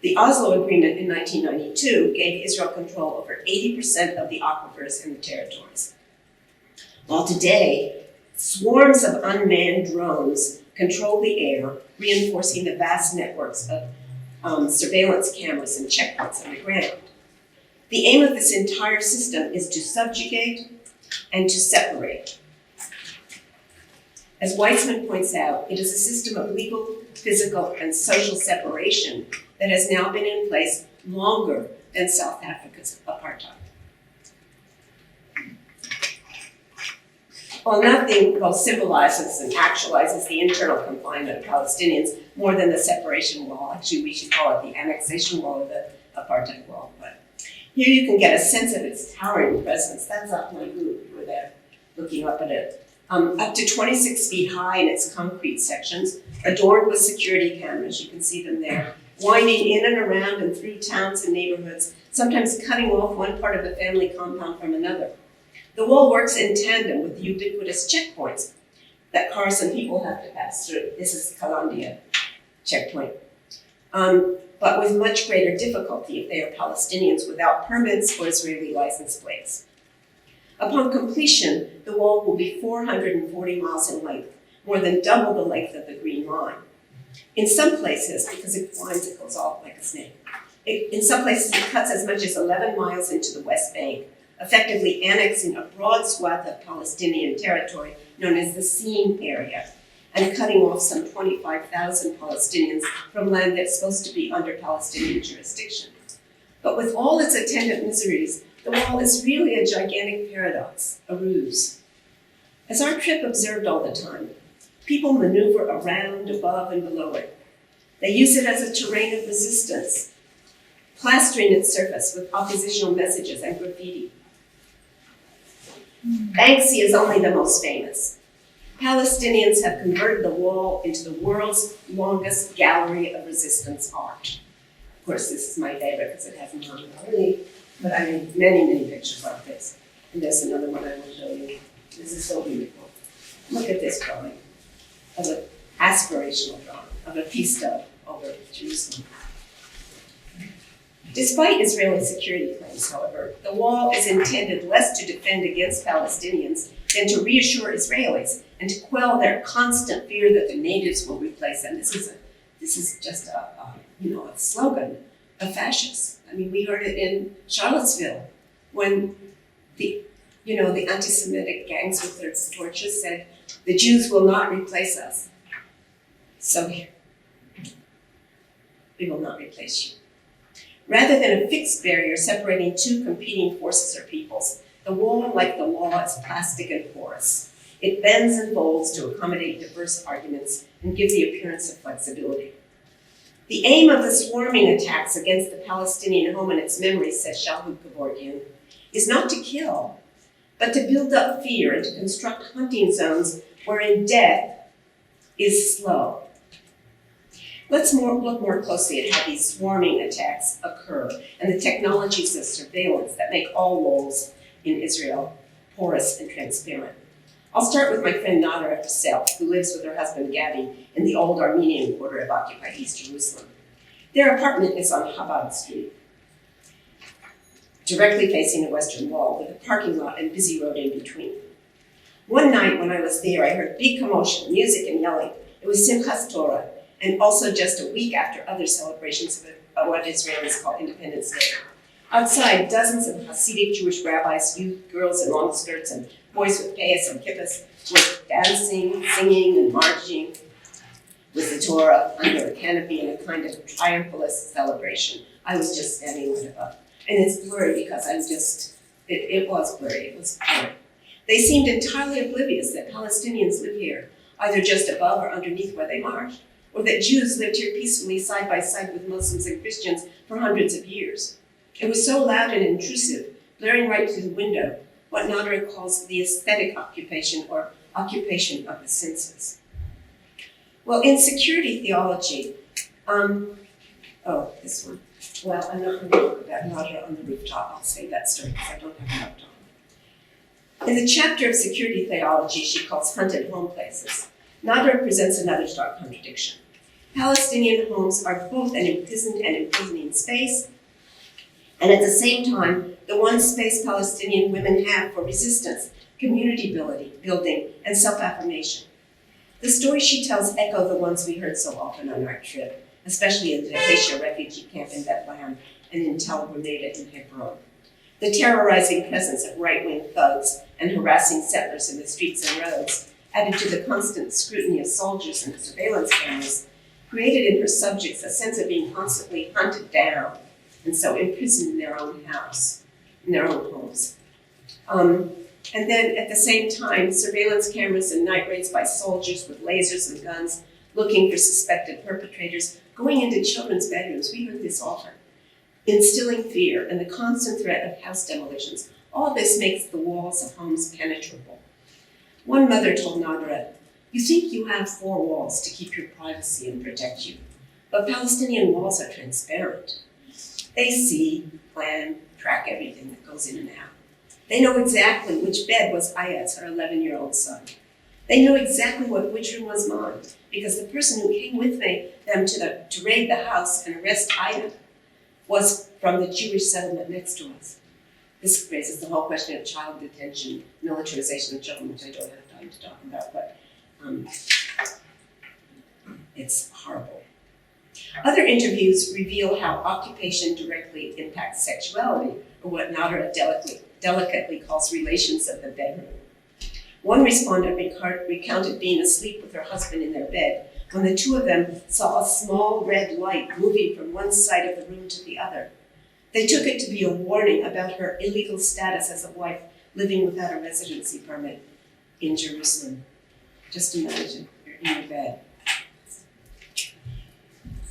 The Oslo Agreement in 1992 gave Israel control over 80% of the aquifers in the territories. While today, swarms of unmanned drones control the air, reinforcing the vast networks of surveillance cameras and checkpoints on the ground. The aim of this entire system is to subjugate and to separate. As Weitzman points out, it is a system of legal, physical, and social separation that has now been in place longer than South Africa's apartheid. While nothing both symbolizes and actualizes the internal confinement of Palestinians more than the separation wall, actually we should call it the annexation wall or the apartheid wall, but here you can get a sense of its towering presence. That's up my group, you were there looking up at it. Up to 26 feet high in its concrete sections, adorned with security cameras, you can see them there, winding in and around and through towns and neighborhoods, sometimes cutting off one part of a family compound from another. The wall works in tandem with the ubiquitous checkpoints that cars and people have to pass through. This is Kalandia checkpoint. But with much greater difficulty if they are Palestinians without permits or Israeli license plates. Upon completion, the wall will be 440 miles in length, more than double the length of the Green Line. In some places, because it winds, it goes off like a snake. In some places, it cuts as much as 11 miles into the West Bank, effectively annexing a broad swath of Palestinian territory known as the Scene area, and cutting off some 25,000 Palestinians from land that's supposed to be under Palestinian jurisdiction. But with all its attendant miseries, the wall is really a gigantic paradox, a ruse. As our trip observed all the time, people maneuver around, above, and below it. They use it as a terrain of resistance, plastering its surface with oppositional messages and graffiti. Banksy is only the most famous. Palestinians have converted the wall into the world's longest gallery of resistance art. Of course, this is my favorite because it has a non-gallery, but I made many, many pictures like this. And there's another one I will show you. This is so beautiful. Look at this drawing, of an aspirational drawing, of a peace dove over Jerusalem. Despite Israeli security claims, however, the wall is intended less to defend against Palestinians than to reassure Israelis and to quell their constant fear that the natives will replace them. This is just a slogan of fascists. I mean, we heard it in Charlottesville when the anti-Semitic gangs with their torches said, "The Jews will not replace us." So we will not replace you. Rather than a fixed barrier separating two competing forces or peoples, the wall, like the law, is plastic and porous. It bends and folds to accommodate diverse arguments and give the appearance of flexibility. The aim of the swarming attacks against the Palestinian home and its memories, says Shahud Kevorkian, is not to kill, but to build up fear and to construct hunting zones wherein death is slow. Let's look more closely at how these swarming attacks occur and the technologies of surveillance that make all walls in Israel porous and transparent. I'll start with my friend Nada herself, who lives with her husband Gabby in the old Armenian quarter of occupied East Jerusalem. Their apartment is on Chabad Street, directly facing the Western Wall, with a parking lot and busy road in between. One night when I was there, I heard big commotion, music and yelling. It was Simchas Torah, and also just a week after other celebrations of what Israelis call Independence Day. Outside, dozens of Hasidic Jewish rabbis, youth, girls in long skirts, and boys with payas and kippahs were dancing, singing, and marching with the Torah under a canopy in a kind of triumphalist celebration. I was just standing right above. And it's blurry because it was blurry, it was blurry. They seemed entirely oblivious that Palestinians live here, either just above or underneath where they marched, or that Jews lived here peacefully side by side with Muslims and Christians for hundreds of years. It was so loud and intrusive, blaring right through the window, what Nader calls the aesthetic occupation or occupation of the senses. Well, in security theology, this one. Well, I'm not going to talk about Nadra on the rooftop. I'll save that story because I don't have enough time. In the chapter of security theology she calls hunted home places, Nadra presents another stark contradiction. Palestinian homes are both an imprisoned and imprisoning space, and at the same time, the one space Palestinian women have for resistance, community building, and self-affirmation. The stories she tells echo the ones we heard so often on our trip, especially in the Detention refugee camp in Bethlehem and in Tel Rameda in Hebron. The terrorizing presence of right-wing thugs and harassing settlers in the streets and roads, added to the constant scrutiny of soldiers and surveillance cameras, created in her subjects a sense of being constantly hunted down, and so imprisoned in their own house, in their own homes. And then at the same time, surveillance cameras and night raids by soldiers with lasers and guns looking for suspected perpetrators, going into children's bedrooms, we heard this often, instilling fear and the constant threat of house demolitions. All this makes the walls of homes penetrable. One mother told Nadra, "You think you have 4 walls to keep your privacy and protect you, but Palestinian walls are transparent. They see, plan, track everything that goes in and out. They know exactly which bed was Ayad's, her 11-year-old son. They know exactly which room was mine, because the person who came with them to raid the house and arrest Ayad was from the Jewish settlement next to us." This raises the whole question of child detention, militarization of children, which I don't have time to talk about, but it's horrible. Other interviews reveal how occupation directly impacts sexuality, or what Nadra delicately calls relations of the bedroom. One respondent recounted being asleep with her husband in their bed when the two of them saw a small red light moving from one side of the room to the other. They took it to be a warning about her illegal status as a wife living without a residency permit in Jerusalem. Just imagine, you're in your bed.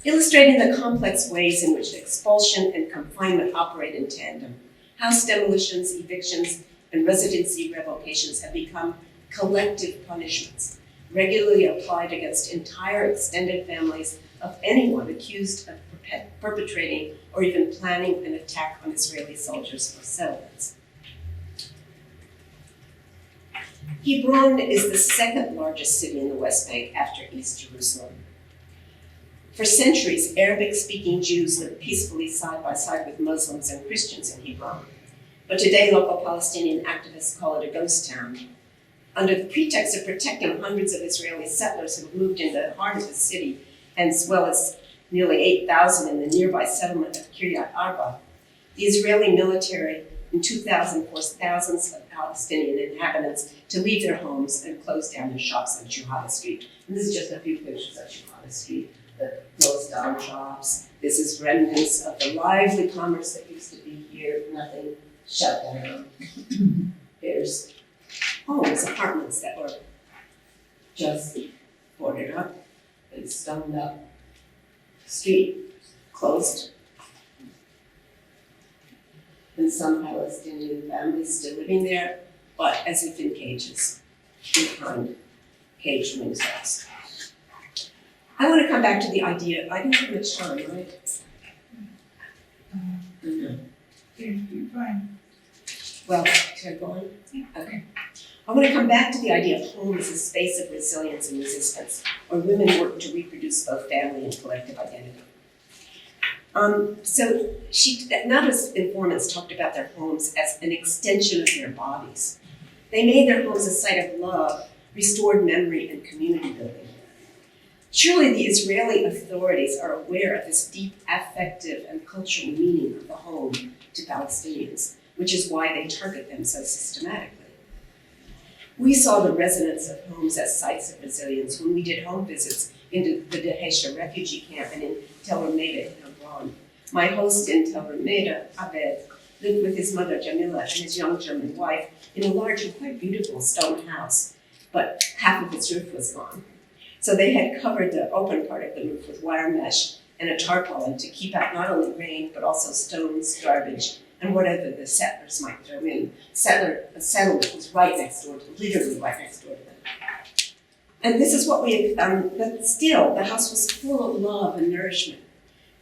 Illustrating the complex ways in which expulsion and confinement operate in tandem, house demolitions, evictions, and residency revocations have become collective punishments, regularly applied against entire extended families of anyone accused of perpetrating or even planning an attack on Israeli soldiers or settlements. Hebron is the second largest city in the West Bank after East Jerusalem. For centuries, Arabic-speaking Jews lived peacefully side by side with Muslims and Christians in Hebron. But today, local Palestinian activists call it a ghost town. Under the pretext of protecting hundreds of Israeli settlers who have moved into the heart of the city, as well as nearly 8,000 in the nearby settlement of Kiryat Arba, the Israeli military in 2000 forced thousands of Palestinian inhabitants to leave their homes and close down their shops on Shuhada Street. And this is just a few pictures of Shuhada Street, the closed down shops. This is remnants of the lively commerce that used to be here, nothing shut down. There's homes, apartments that were just boarded up and stoned up. Street closed. And some Palestinian families still living there, but as if in cages, behind cage windows. I want to come back to the idea, I didn't have much time, right? You're fine. Well, should I go on? Yeah. Okay. I want to come back to the idea of home as a space of resilience and resistance, where women work to reproduce both family and collective identity. So Nada's informants talked about their homes as an extension of their bodies. They made their homes a site of love, restored memory, and community building. Surely the Israeli authorities are aware of this deep affective and cultural meaning of the home to Palestinians, which is why they target them so systematically. We saw the resonance of homes as sites of resilience when we did home visits into the Detention refugee camp and in Tel Rameda in Hebron. My host in Tel Rameda, Abed, lived with his mother Jamila and his young German wife in a large and quite beautiful stone house, but half of its roof was gone. So they had covered the open part of the roof with wire mesh and a tarpaulin to keep out not only rain, but also stones, garbage, and whatever the settlers might throw in. A settlement was right next door to, literally right next door to them. And this is what we had, but still, the house was full of love and nourishment.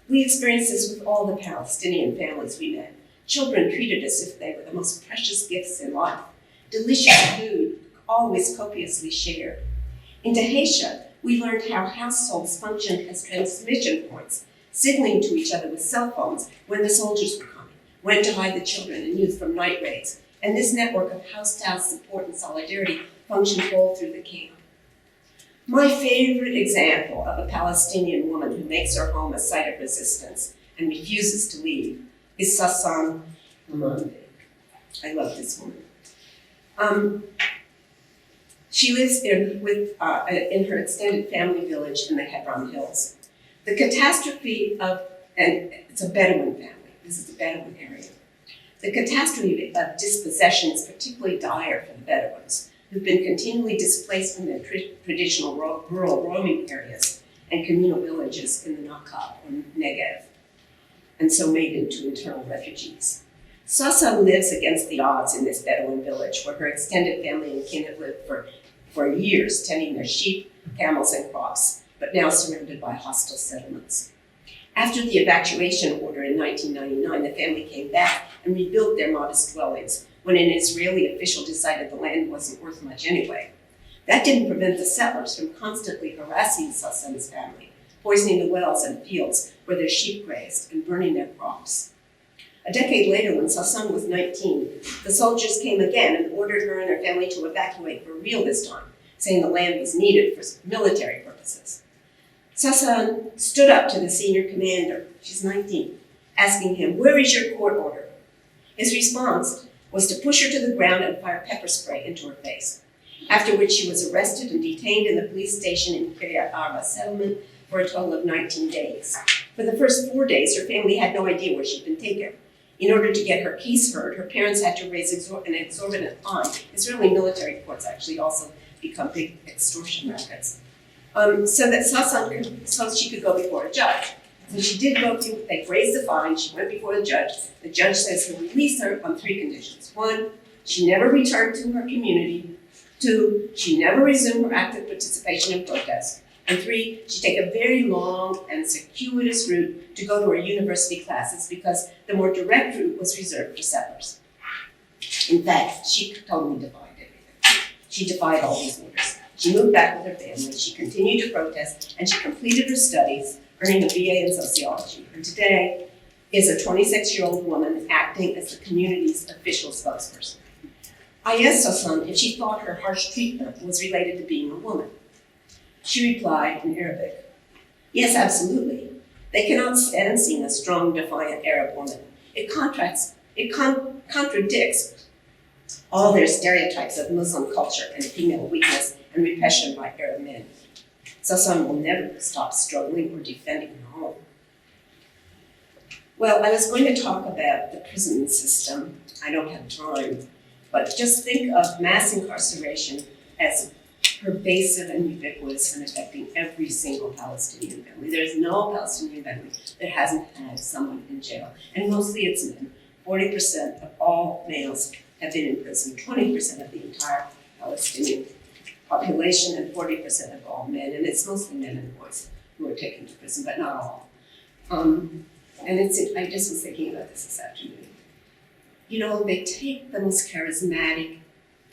We experienced this with all the Palestinian families we met. Children treated as if they were the most precious gifts in life. Delicious food, always copiously shared. In Detention, we learned how households functioned as transmission points, signaling to each other with cell phones when the soldiers were coming, when to hide the children and youth from night raids. And this network of house-to-house support and solidarity functioned all through the camp. My favorite example of a Palestinian woman who makes her home a site of resistance and refuses to leave is Sassan Hamande. I love this woman. She lives in her extended family village in the Hebron Hills. The catastrophe and it's a Bedouin family, this is the Bedouin area. The catastrophe of dispossession is particularly dire for the Bedouins, who've been continually displaced from their traditional rural roaming areas and communal villages in the Nakab or Negev, and so made into internal refugees. Sassan lives against the odds in this Bedouin village, where her extended family and kin have lived for years, tending their sheep, camels, and crops, but now surrounded by hostile settlements. After the evacuation order in 1999, the family came back and rebuilt their modest dwellings when an Israeli official decided the land wasn't worth much anyway. That didn't prevent the settlers from constantly harassing Sassan's family, poisoning the wells and fields where their sheep grazed and burning their crops. A decade later, when Sassan was 19, the soldiers came again and ordered her and her family to evacuate for real this time, saying the land was needed for military purposes. Sassan stood up to the senior commander, she's 19, asking him, "Where is your court order?" His response was to push her to the ground and fire pepper spray into her face, after which she was arrested and detained in the police station in Correa settlement for a total of 19 days. For the first 4 days, her family had no idea where she'd been taken. In order to get her case heard, her parents had to raise an exorbitant fine. Israeli military courts actually also become big extortion rackets. So she could go before a judge. So she did go through, they raised the fine, she went before the judge. The judge says he'll release her on 3 conditions. 1, she never returned to her community. 2, she never resumed her active participation in protests. And 3, she take a very long and circuitous route to go to her university classes because the more direct route was reserved for settlers. In fact, she totally defied everything. She defied all these orders. She moved back with her family, she continued to protest, and she completed her studies, earning a BA in sociology. And today is a 26-year-old woman acting as the community's official spokesperson. I asked Sassan if she thought her harsh treatment was related to being a woman. She replied in Arabic, "Yes, absolutely. They cannot stand seeing a strong, defiant Arab woman. It contradicts all their stereotypes of Muslim culture and female weakness and repression by Arab men. Sassan will never stop struggling or defending her home." Well, I was going to talk about the prison system. I don't have time, but just think of mass incarceration as pervasive and ubiquitous and affecting every single Palestinian family. There's no Palestinian family that hasn't had someone in jail, and mostly it's men. 40% of all males have been in prison, 20% of the entire Palestinian population, and 40% of all men, and it's mostly men and boys who are taken to prison, but not all. I just was thinking about this afternoon. You know, they take the most charismatic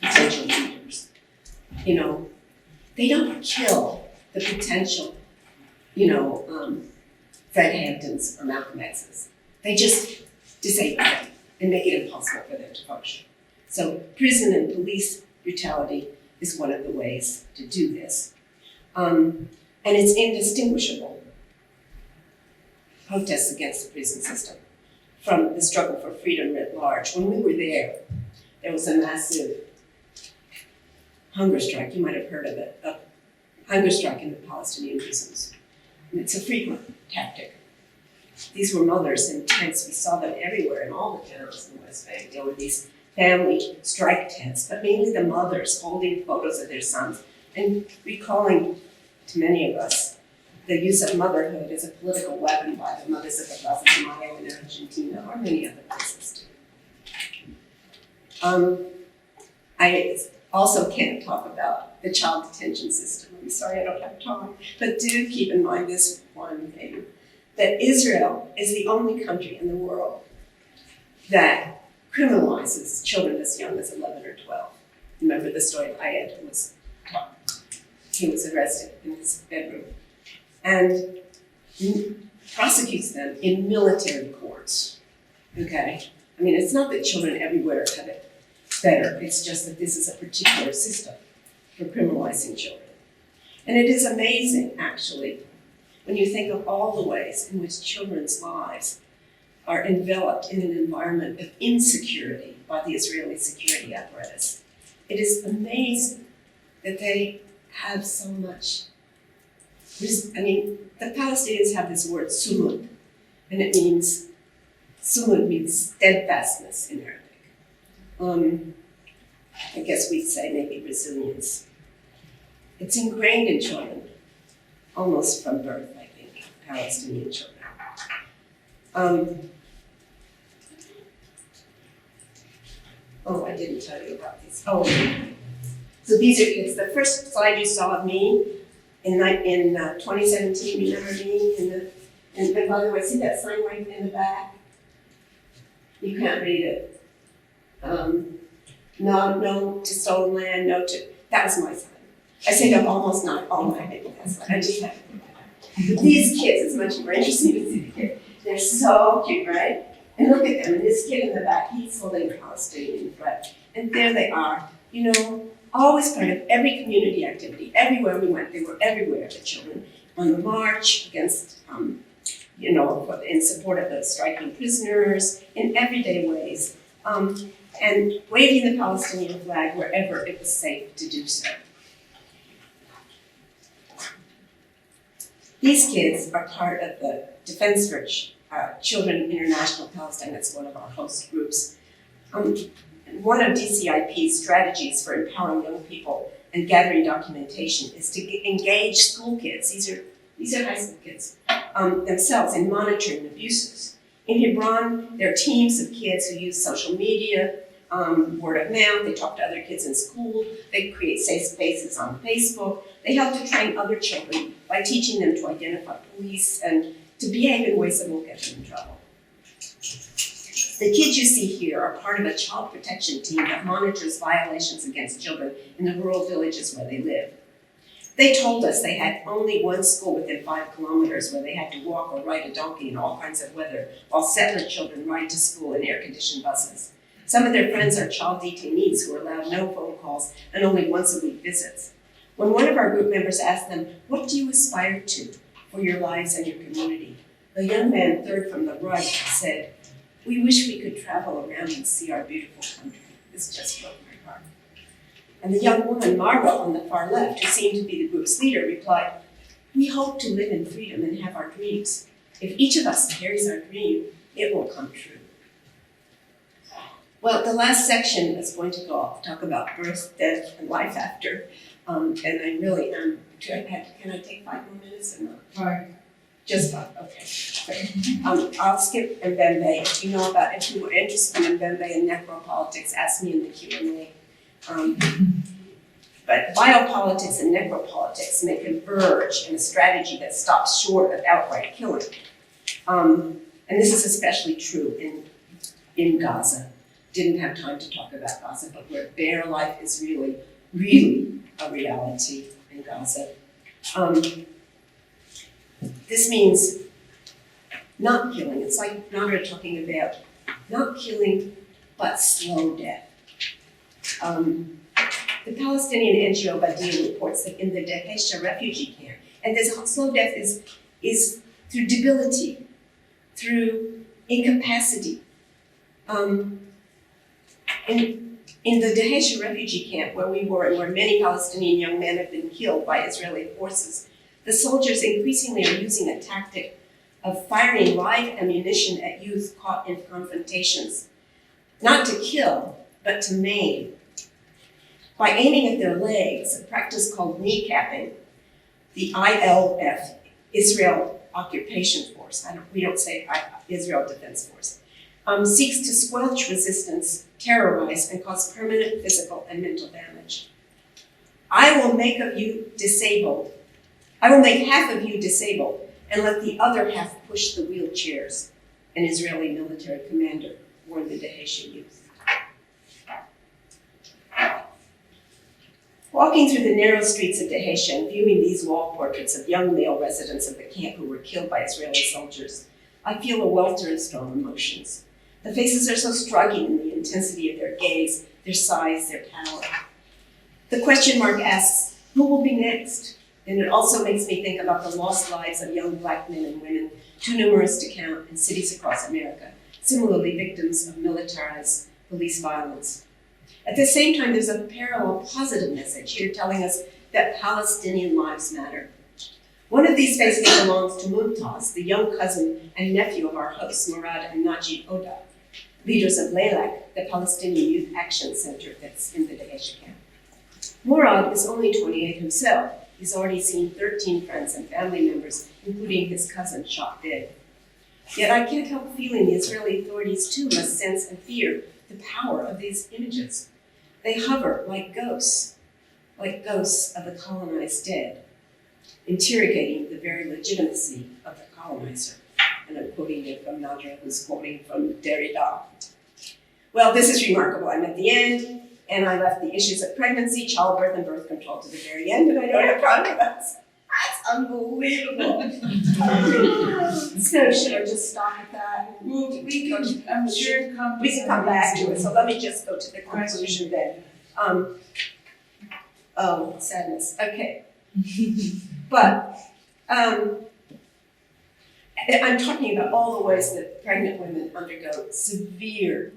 potential leaders. You know, they don't kill the potential, Fred Hamptons or Malcolm X's. They just disable them and make it impossible for them to function. So prison and police brutality is one of the ways to do this. And it's indistinguishable, protests against the prison system, from the struggle for freedom writ large. When we were there was a massive hunger strike, you might have heard of it, a hunger strike in the Palestinian prisons. And it's a frequent tactic. These were mothers in tents. We saw them everywhere in all the towns in the West Bank. There were these family strike tents, but mainly the mothers holding photos of their sons and recalling to many of us the use of motherhood as a political weapon by the mothers of the Plaza de Mayo in Argentina or many other places too. I also can't talk about the child detention system. I'm sorry I don't have time, but do keep in mind this one thing. that Israel is the only country in the world that criminalizes children as young as 11 or 12. Remember the story of Ayed, he was arrested in his bedroom and prosecutes them in military courts, okay? I mean, it's not that children everywhere have it better, it's just that this is a particular system for criminalizing children. And it is amazing, actually, when you think of all the ways in which children's lives are enveloped in an environment of insecurity by the Israeli security apparatus. It is amazing that they have so much. I mean, the Palestinians have this word sulud, and it means, sulud means steadfastness in Arabic. I guess we'd say maybe resilience. It's ingrained in children, almost from birth, I think, Palestinian children. I didn't tell you about these. So these are kids. The first slide you saw of me in 2017, remember me? And by the way, see that sign right in the back? You can't read it. No to stolen land, no to, that was my sign. I say that almost not all my people, that's why I just have to. These kids, it's much more interesting to see the kids. They're so cute, right? And look at them, and this kid in the back, he's holding a Palestinian flag. And there they are, you know, always part of every community activity. Everywhere we went, they were everywhere, the children. On the march against, in support of the striking prisoners, in everyday ways. And waving the Palestinian flag wherever it was safe to do so. These kids are part of the Defense for Children International Palestine. That's one of our host groups. One of DCIP's strategies for empowering young people and gathering documentation is to engage school kids. These are high school kids themselves in monitoring abuses. In Hebron, there are teams of kids who use social media, word of mouth. They talk to other kids in school. They create safe spaces on Facebook. They help to train other children by teaching them to identify police and to behave in ways that won't get them in trouble. The kids you see here are part of a child protection team that monitors violations against children in the rural villages where they live. They told us they had only one school within 5 kilometers where they had to walk or ride a donkey in all kinds of weather, while settler children ride to school in air-conditioned buses. Some of their friends are child detainees who are allowed no phone calls and only once-a-week visits. When one of our group members asked them, "What do you aspire to for your lives and your community?" the young man, third from the right, said, "We wish we could travel around and see our beautiful country." This just broke my heart. And the young woman, Marge, on the far left, who seemed to be the group's leader, replied, "We hope to live in freedom and have our dreams. If each of us carries our dream, it will come true." Well, the last section is going to talk about birth, death, and life after. And I really am, can I take 5 more minutes or not? 5. Just 5, okay. I'll skip Mbembe. If you know about, if you were interested in Mbembe and necropolitics, ask me in the Q&A. But biopolitics and necropolitics may converge in a strategy that stops short of outright killing. And this is especially true in Gaza. Didn't have time to talk about Gaza, but where bare life is really, really a reality in Gaza. This means not killing. It's like Nara talking about not killing, but slow death. The Palestinian NGO Badil reports that in the Detention refugee camp, and this slow death is through debility, through incapacity. In the Detention refugee camp where we were and where many Palestinian young men have been killed by Israeli forces, the soldiers increasingly are using a tactic of firing live ammunition at youth caught in confrontations, not to kill, but to maim. By aiming at their legs, a practice called kneecapping, the ILF, Israel Occupation Force, we don't say Israel Defense Force, seeks to squelch resistance, terrorize, and cause permanent physical and mental damage. I will make half of you disabled, and let the other half push the wheelchairs, an Israeli military commander warned the Deheshi youth. Walking through the narrow streets of Deheshi and viewing these wall portraits of young male residents of the camp who were killed by Israeli soldiers, I feel a welter of strong emotions. The faces are so striking in the intensity of their gaze, their size, their power. The question mark asks, who will be next? And it also makes me think about the lost lives of young Black men and women, too numerous to count, in cities across America, similarly victims of militarized police violence. At the same time, there's a parallel positive message here telling us that Palestinian lives matter. One of these faces belongs to Mumtaz, the young cousin and nephew of our hosts, Murad and Najib Oda, leaders of Leilak, the Palestinian Youth Action Center that's in the Deheshi camp. Murad is only 28 himself. He's already seen 13 friends and family members, including his cousin, shot dead. Yet I can't help feeling the Israeli authorities too must sense and fear the power of these images. They hover like ghosts of the colonized dead, interrogating the very legitimacy of the colonizer. And I'm quoting it from Nadra, who's quoting from Derrida. Well, this is remarkable. I'm at the end, and I left the issues of pregnancy, childbirth, and birth control to the very end, and I don't have progress. That's unbelievable. So should I just stop at that? Well, I'm sure We can come back to it, so let me just go to the conclusion then. Oh, sadness, okay. But I'm talking about all the ways that pregnant women undergo severe,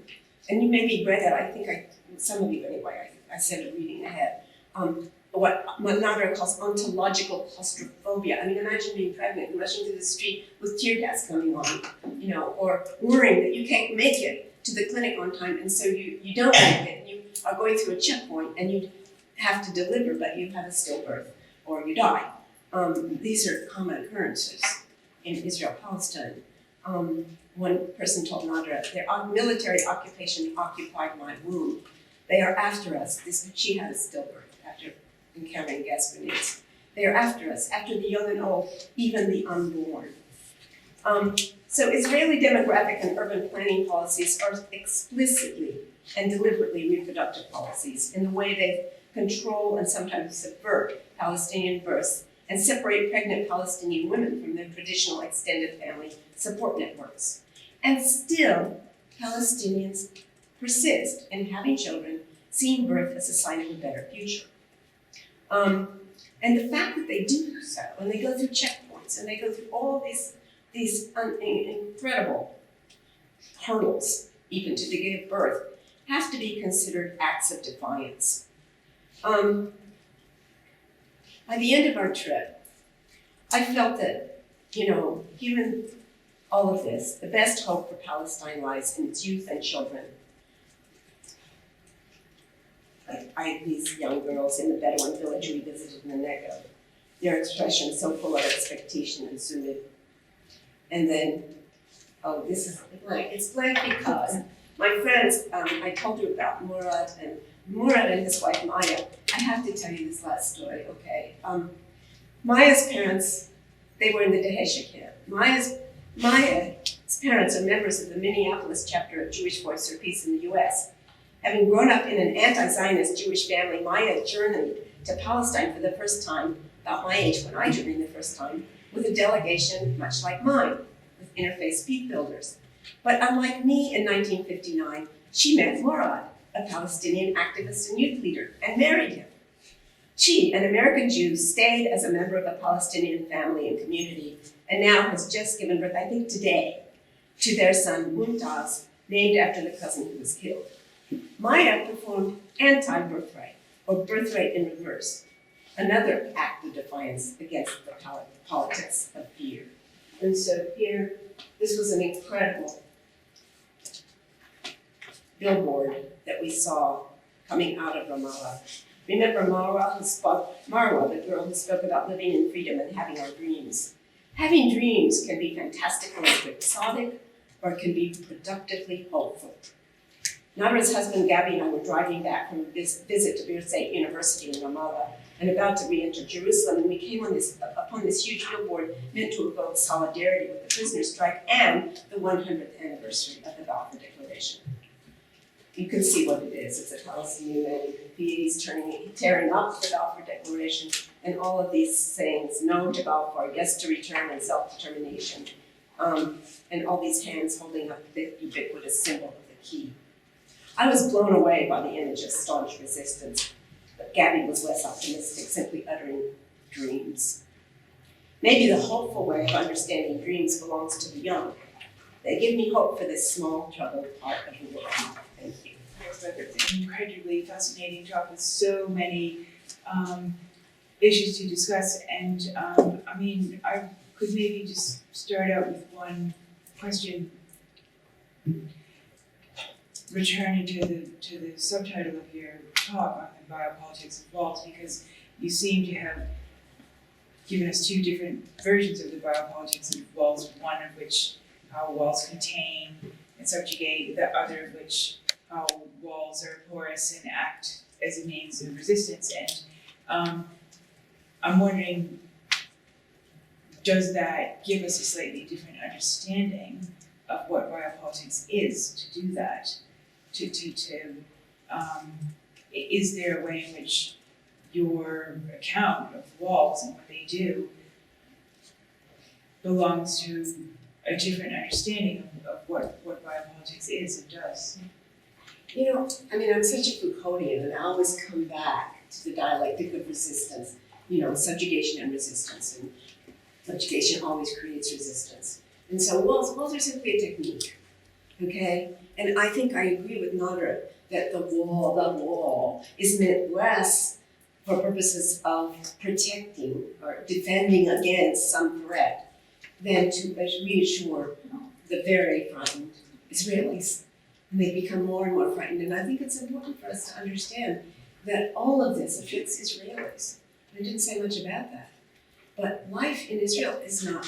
and you maybe read that, I think some of you anyway, I said it reading ahead, what Nadra calls ontological claustrophobia. I mean, imagine being pregnant and rushing through the street with tear gas coming on, or worrying that you can't make it to the clinic on time, and so you don't make it, and you are going through a checkpoint, and you have to deliver, but you have a stillbirth, or you die. These are common occurrences in Israel-Palestine. One person told Nadra, their military occupation occupied my womb. They are after us. She had a stillbirth after encountering gas grenades. They are after us, after the young and old, even the unborn. So Israeli demographic and urban planning policies are explicitly and deliberately reproductive policies in the way they control and sometimes subvert Palestinian births and separate pregnant Palestinian women from their traditional extended family support networks. And still, Palestinians persist in having children, seeing birth as a sign of a better future. And the fact that they do so, and they go through checkpoints, and they go through all these incredible hurdles, even to give birth, have to be considered acts of defiance. By the end of our trip, I felt that, given all of this, the best hope for Palestine lies in its youth and children. These young girls in the Bedouin village we visited in the Negev, their expressions so full of expectation and suited. And then, this is blank. It's blank because my friends, I told you about Murad and his wife Maya. I have to tell you this last story, okay? Maya's parents, they were in the Deheshi camp. Maya's parents are members of the Minneapolis chapter of Jewish Voice for Peace in the US. Having grown up in an anti-Zionist Jewish family, Maya journeyed to Palestine for the first time, about my age when I journeyed the first time, with a delegation much like mine, with interfaith peace builders. But unlike me in 1959, she met Murad, a Palestinian activist and youth leader, and married him. She, an American Jew, stayed as a member of a Palestinian family and community, and now has just given birth, I think today, to their son Mumtaz, named after the cousin who was killed. Maya performed anti-birthright, or birthright in reverse, another act of defiance against the politics of fear. And so here, this was an incredible billboard that we saw coming out of Ramallah. Remember Marwa, the girl who spoke about living in freedom and having our dreams. Having dreams can be fantastically quixotic, or it can be productively hopeful. Nadra's husband, Gabby, and I were driving back from a visit to Berer State University in Ramallah, and about to re-enter Jerusalem, and we came upon this huge billboard meant to evoke solidarity with the prisoner strike and the 100th anniversary of the Balfour Declaration. You can see what it is. It's a Palestinian man in confetti's tearing up the Balfour Declaration, and all of these sayings, no to Balfour, yes to return and self-determination, and all these hands holding up the ubiquitous symbol of the key. I was blown away by the image of staunch resistance, but Gabby was less optimistic, simply uttering dreams. Maybe the hopeful way of understanding dreams belongs to the young. They give me hope for this small, troubled part of the world. Thank you. It's an incredibly fascinating talk with so many issues to discuss, and I mean, I could maybe just start out with one question, returning to the subtitle of your talk on the biopolitics of walls, because you seem to have given us two different versions of the biopolitics of walls, one of which how walls contain and subjugate, the other of which how walls are porous and act as a means of resistance. And I'm wondering, does that give us a slightly different understanding of what biopolitics is to do that? Is there a way in which your account of walls and what they do belongs to a different understanding of what biopolitics is and does? You know, I mean, I'm such a Foucauldian, and I always come back to the dialectic of resistance, you know, subjugation and resistance, and subjugation always creates resistance. And so walls are simply a technique, okay? And I think I agree with Nadra that the wall is meant less for purposes of protecting or defending against some threat than to reassure the very frightened Israelis. And they become more and more frightened. And I think it's important for us to understand that all of this affects Israelis. I didn't say much about that. But life in Israel is not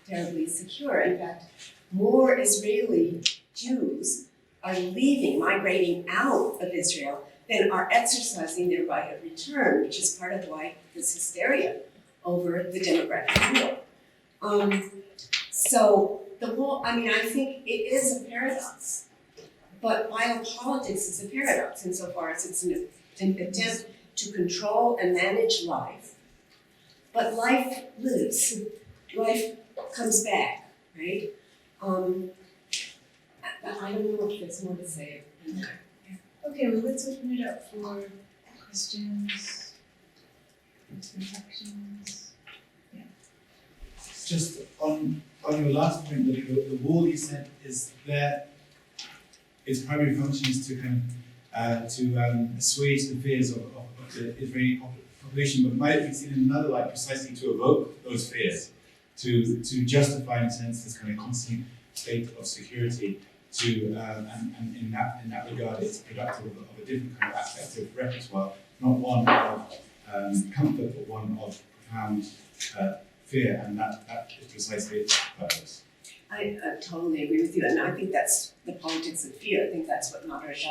terribly secure. In fact, more Israeli Jews are leaving, migrating out of Israel than are exercising their right of return, which is part of why this hysteria over the demographic war. So the wall, I mean, I think it is a paradox. But biopolitics is a paradox insofar as it's an attempt to control and manage life. But life lives. Life comes back, right? I don't know if there's more to say. Okay, well, let's open it up for questions, reflections. Just on your last point, the wall you said is there. Its primary function is to kind of assuage the fears of the Israeli population, but might be seen in another light precisely to evoke those fears, to justify in a sense this kind of constant state of security. And in that regard, it's productive of a different kind of aspect of repertoire, not one of comfort, but one of profound fear, and that is precisely its purpose. I totally agree with you, and I think that's the politics of fear. I think that's what Marge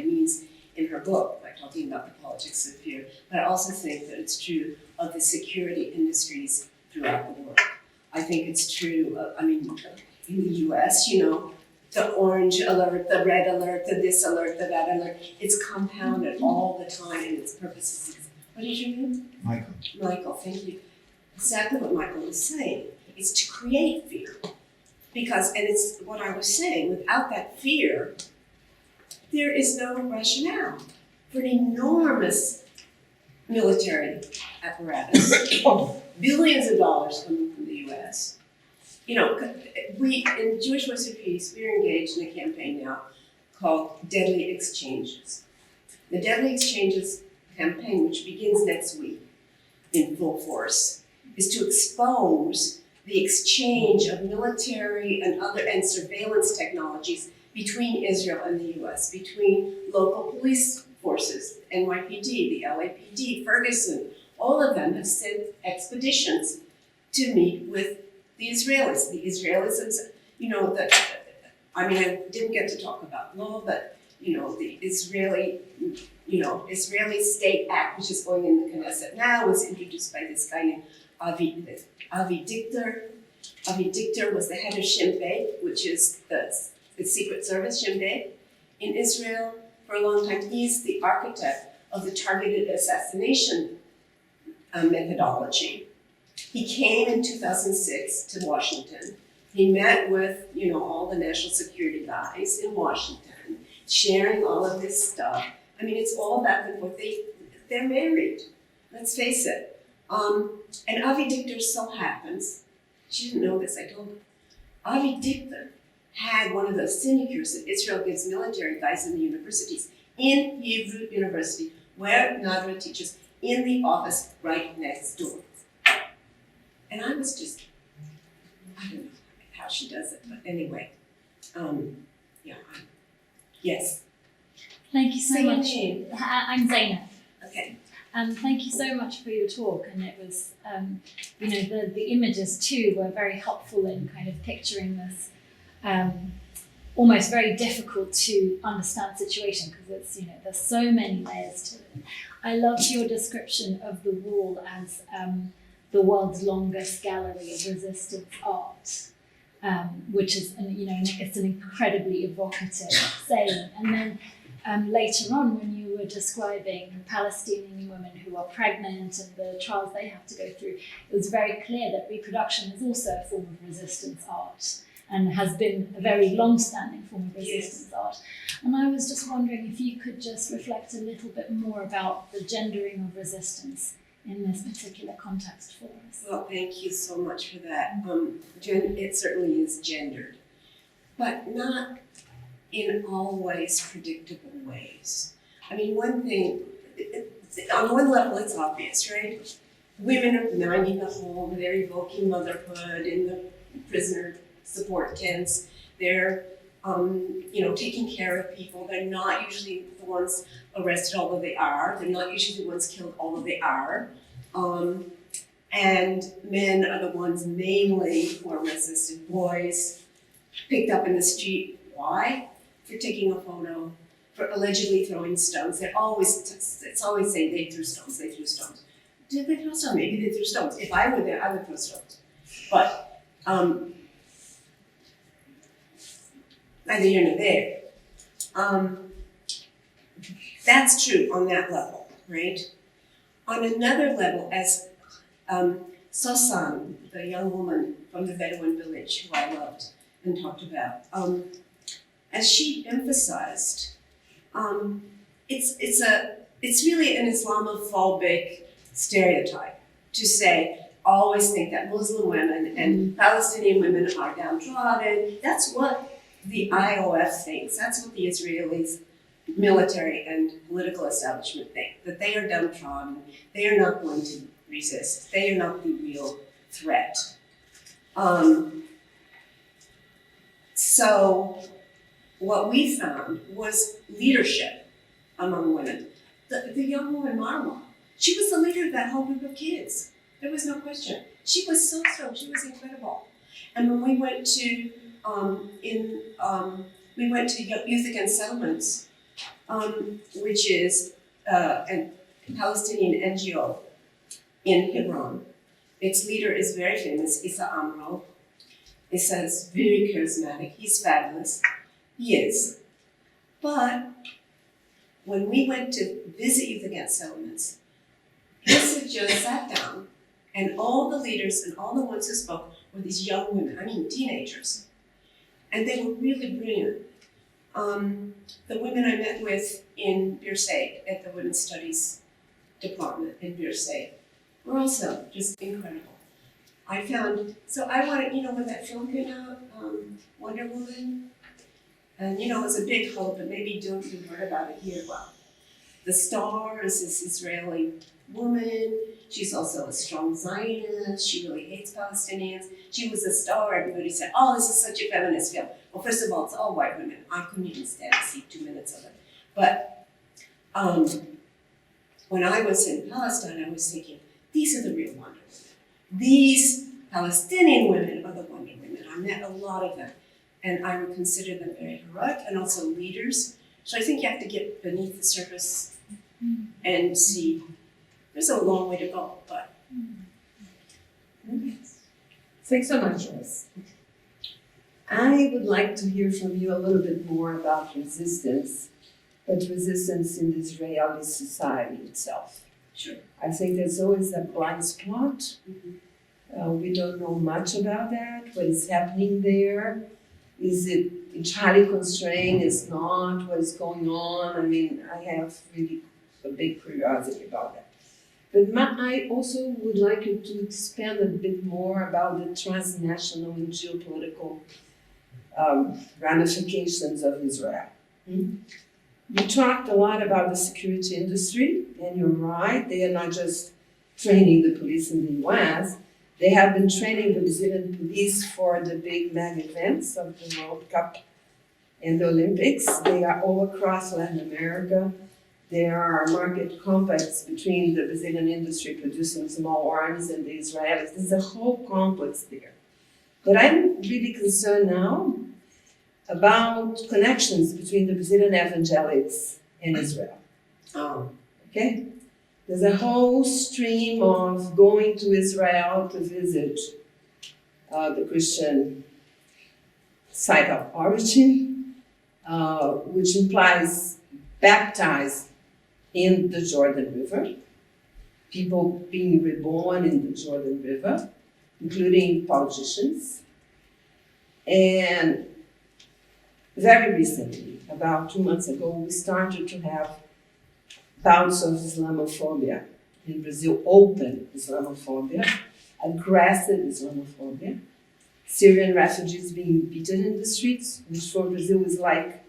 means in her book by talking about the politics of fear. But I also think that it's true of the security industries throughout the world. I think it's true, in the US, you know, the orange alert, the red alert, the this alert, the that alert, it's compounded all the time in its purposes. What is your name? Michael. Michael, thank you. Exactly what Michael was saying. It's to create fear. Because, and it's what I was saying, without that fear, there is no rationale for an enormous military apparatus, billions of dollars coming from the US. You know, we, in Jewish Voice of Peace, we're engaged in a campaign now called Deadly Exchanges. The Deadly Exchanges campaign, which begins next week in full force, is to expose the exchange of military and surveillance technologies between Israel and the US, between local police forces, NYPD, the LAPD, Ferguson, all of them have sent expeditions to meet with the Israelis. The Israelis, you know, I didn't get to talk about law, but the Israeli State Act, which is going in the Knesset now, was introduced by this guy named Avi Dichter. Avi Dichter was the head of Shin Bet, which is the Secret Service, Shin Bet, in Israel for a long time. He's the architect of the targeted assassination methodology. He came in 2006 to Washington. He met with, all the national security guys in Washington, sharing all of this stuff. I mean, it's all back and forth. They're married, let's face it. And Avi Dichter so happens, she didn't know this, I told her. Avi Dichter had one of those sinecures that Israel gives military guys in the universities, in Hebrew University, where Nadra teaches, in the office right next door. And I was just, I don't know how she does it, but anyway, yes. Thank you so Say your much. name. I'm Zainab. Okay. Thank you so much for your talk, and it was, the images too were very helpful in kind of picturing this almost very difficult to understand situation, because it's, there's so many layers to it. I loved your description of the wall as the world's longest gallery of resistance art, which is, it's an incredibly evocative saying. And then later on, when you were describing Palestinian women who are pregnant and the trials they have to go through, it was very clear that reproduction is also a form of resistance art and has been a very long-standing form of resistance art. And I was just wondering if you could just reflect a little bit more about the gendering of resistance in this particular context for us. Well, thank you so much for that. It certainly is gendered, but not in always predictable ways. I mean, one thing, on one level it's obvious, right? Women are minding the home, they're evoking motherhood in the prisoner support tents, they're taking care of people. They're not usually the ones arrested, although they are. They're not usually the ones killed, although they are. And men are the ones mainly who are resisted. Boys picked up in the street. Why? For taking a photo, for allegedly throwing stones. It's always saying they threw stones. Did they throw stones? Maybe they threw stones. If I were there, I would throw stones. But neither here nor there. That's true on that level, right? On another level, as Sosan, the young woman from the Bedouin village who I loved and talked about, as she emphasized, it's really an Islamophobic stereotype to say, always think that Muslim women and Palestinian women are downtrodden. That's what the IOF thinks. That's what the Israelis, military and political establishment think, that they are downtrodden. They are not going to resist. They are not the real threat. So what we found was leadership among women. The young woman, Marwa, she was the leader of that whole group of kids. There was no question. She was so strong. She was incredible. And when we went to Youth Against Settlements, which is a Palestinian NGO in Hebron. Its leader is very famous, Issa Amro. Issa is very charismatic. He's fabulous. He is. But when we went to visit Youth Against Settlements, Issa just sat down, and all the leaders and all the ones who spoke were these young women, teenagers. And they were really brilliant. The women I met with in Berer at the Women's Studies Department in Berer were also just incredible. I wanted, when that film came out, Wonder Woman, and it was a big hope, and maybe you've heard about it here. Well, the star is this Israeli woman. She's also a strong Zionist. She really hates Palestinians. She was a star. Everybody said, oh, this is such a feminist film. Well, first of all, it's all white women. I couldn't even stand to see 2 minutes of it. But when I was in Palestine, I was thinking, these are the real Wonder Women. These Palestinian women are the Wonder Women. I met a lot of them. And I would consider them very heroic and also leaders. So I think you have to get beneath the surface and see. There's a long way to go, but. Thanks so much, Joyce. I would like to hear from you a little bit more about resistance, but resistance in the Israeli society itself. Sure. I think there's always a blind spot. We don't know much about that, what is happening there. Is it entirely constrained? Is not? What is going on? I mean, I have really a big curiosity about that. But I also would like you to expand a bit more about the transnational and geopolitical ramifications of Israel. You talked a lot about the security industry, and you're right, they are not just training the police in the US, they have been training the Brazilian police for the big mega events of the World Cup and the Olympics. They are all across Latin America. There are market compacts between the Brazilian industry producing small arms and the Israelis. There's a whole complex there. But I'm really concerned now about connections between the Brazilian evangelics and Israel. Okay? There's a whole stream of going to Israel to visit the Christian site of origin, which implies baptized in the Jordan River, people being reborn in the Jordan River, including politicians. And very recently, about 2 months ago, we started to have bouts of Islamophobia in Brazil, open Islamophobia, aggressive Islamophobia, Syrian refugees being beaten in the streets, which for Brazil is like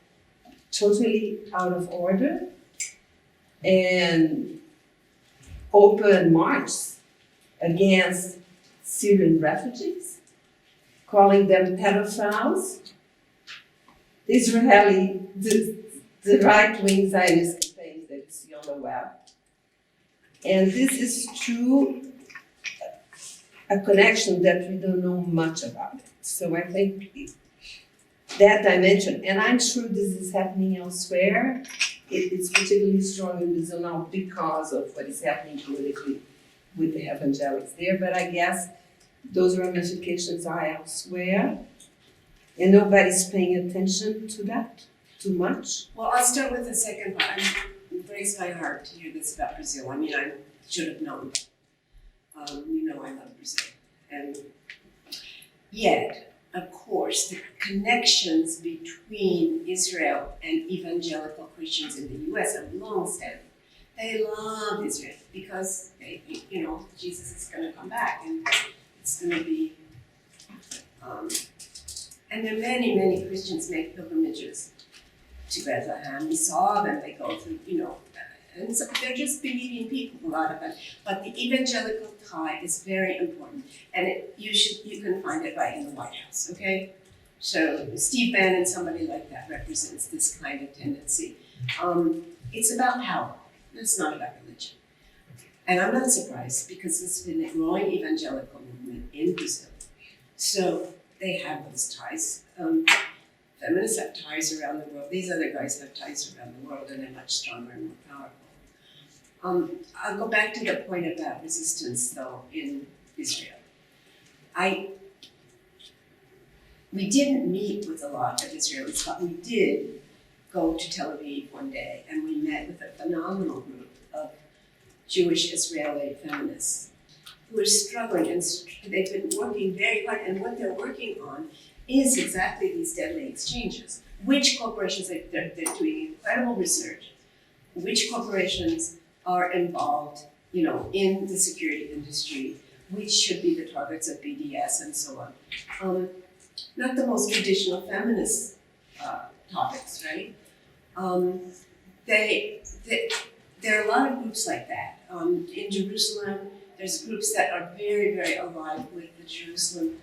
totally out of order, and open march against Syrian refugees, calling them pedophiles. The right-wing Zionist campaigns that you see on the web. And this is true, a connection that we don't know much about it. So I think that dimension, and I'm sure this is happening elsewhere, it's particularly strong in Brazil now because of what is happening politically with the evangelics there, but I guess those ramifications are elsewhere, and nobody's paying attention to that too much. Well, I'll start with the second part. It breaks my heart to hear this about Brazil. I mean, I should have known. You know I love Brazil. And yet, of course, the connections between Israel and evangelical Christians in the US are long-standing. They love Israel because they think, you know, Jesus is going to come back and it's going to be... and there are many, many Christians make pilgrimages to Bethlehem. We saw them, they go through, you know, and so they're just believing people, a lot of them. But the evangelical tie is very important, and you can find it right in the White House, okay? So Steve Bannon, somebody like that, represents this kind of tendency. It's about power. It's not about religion. And I'm not surprised because there's been a growing evangelical movement in Brazil. So they have those ties. Feminists have ties around the world. These other guys have ties around the world, and they're much stronger and more powerful. I'll go back to the point about resistance, though, in Israel. We didn't meet with a lot of Israelis, but we did go to Tel Aviv one day, and we met with a phenomenal group of Jewish Israeli feminists who are struggling, and they've been working very hard, and what they're working on is exactly these deadly exchanges. Which corporations, they're doing incredible research, which corporations are involved, you know, in the security industry, which should be the targets of BDS and so on. Not the most traditional feminist topics, right? There are a lot of groups like that. In Jerusalem, there's groups that are very, very alive with the Jerusalem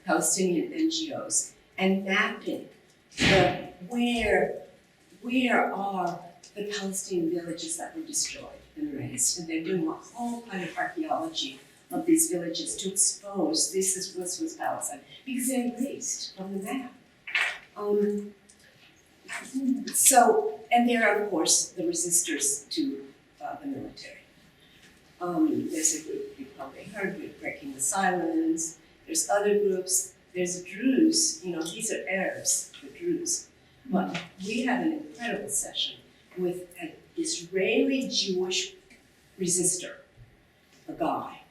Palestinian NGOs and mapping where are the Palestinian villages that were destroyed and razed. And they're doing a whole kind of archaeology of these villages to expose this was Palestine because they're erased from the map. So, and there are, of course, the resistors to the military. There's a group you probably heard with Breaking the Silence. There's other groups. There's the Druze. You know, these are Arabs, the Druze. But we had an incredible session with an Israeli Jewish resistor, a guy.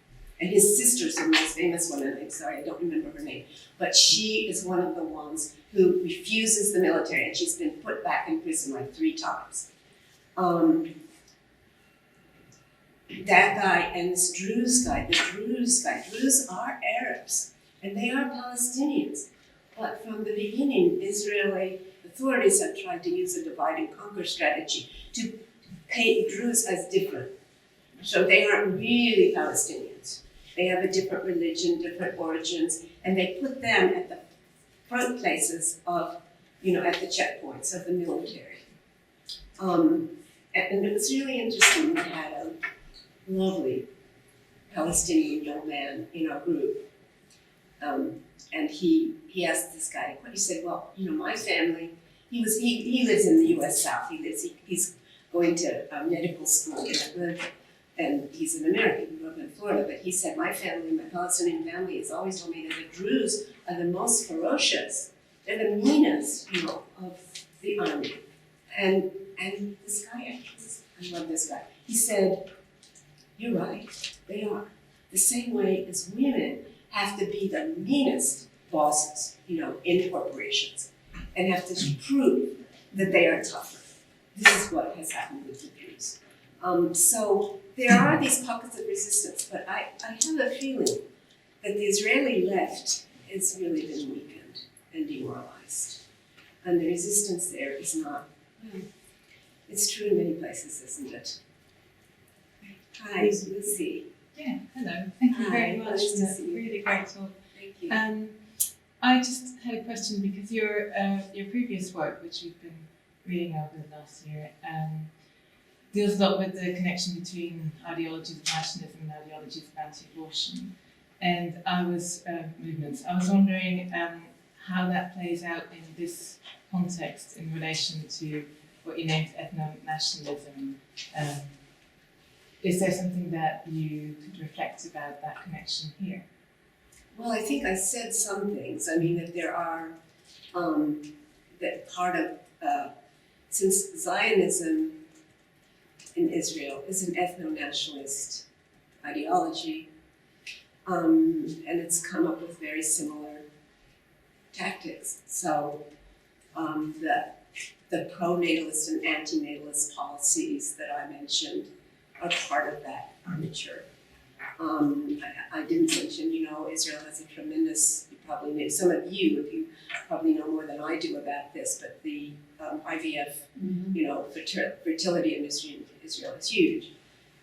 And his sister's the most famous one, and I'm sorry, I don't remember her name. But she is one of the ones who refuses the military, and she's been put back in prison like 3 times. That guy and this Druze guy, Druze are Arabs, and they are Palestinians. But from the beginning, Israeli authorities have tried to use a divide and conquer strategy to paint Druze as different. So they aren't really Palestinians. They have a different religion, different origins, and they put them at the front places of, you know, at the checkpoints of the military. And it was really interesting. We had a lovely Palestinian young man in our group. And he asked this guy, he said, well, you know, my family, he lives in the US South. He's going to medical school in Atlanta, and he's an American, he grew up in Florida, but he said, my family, my Palestinian family has always told me that the Druze are the most ferocious. They're the meanest, you know, of the army. And this guy, I love this guy, he said, you're right, they are. The same way as women have to be the meanest bosses, you know, in corporations, and have to prove that they are tougher. This is what has happened with the Druze. So there are these pockets of resistance, but I have a feeling that the Israeli left has really been weakened and demoralized. And the resistance there is not, well, it's true in many places, isn't it? Hi, Lucy. Yeah, hello. Thank you Hi, very much nice for to that see you. really great talk. Thank you. I just had a question because your previous work, which we've been reading over the last year, deals a lot with the connection between ideologies of nationalism and ideologies of anti-abortion, and movements. I was wondering how that plays out in this context in relation to what you named ethno-nationalism. Is there something that you could reflect about that connection here? Well, I think I said some things. I mean, that there are, that part of, since Zionism in Israel is an ethno-nationalist ideology, and it's come up with very similar tactics. So the pro-natalist and anti-natalist policies that I mentioned are part of that armature. I didn't mention, you know, Israel has a tremendous, you probably know, some of you probably know more than I do about this, but the IVF, you know, fertility industry in Israel is huge.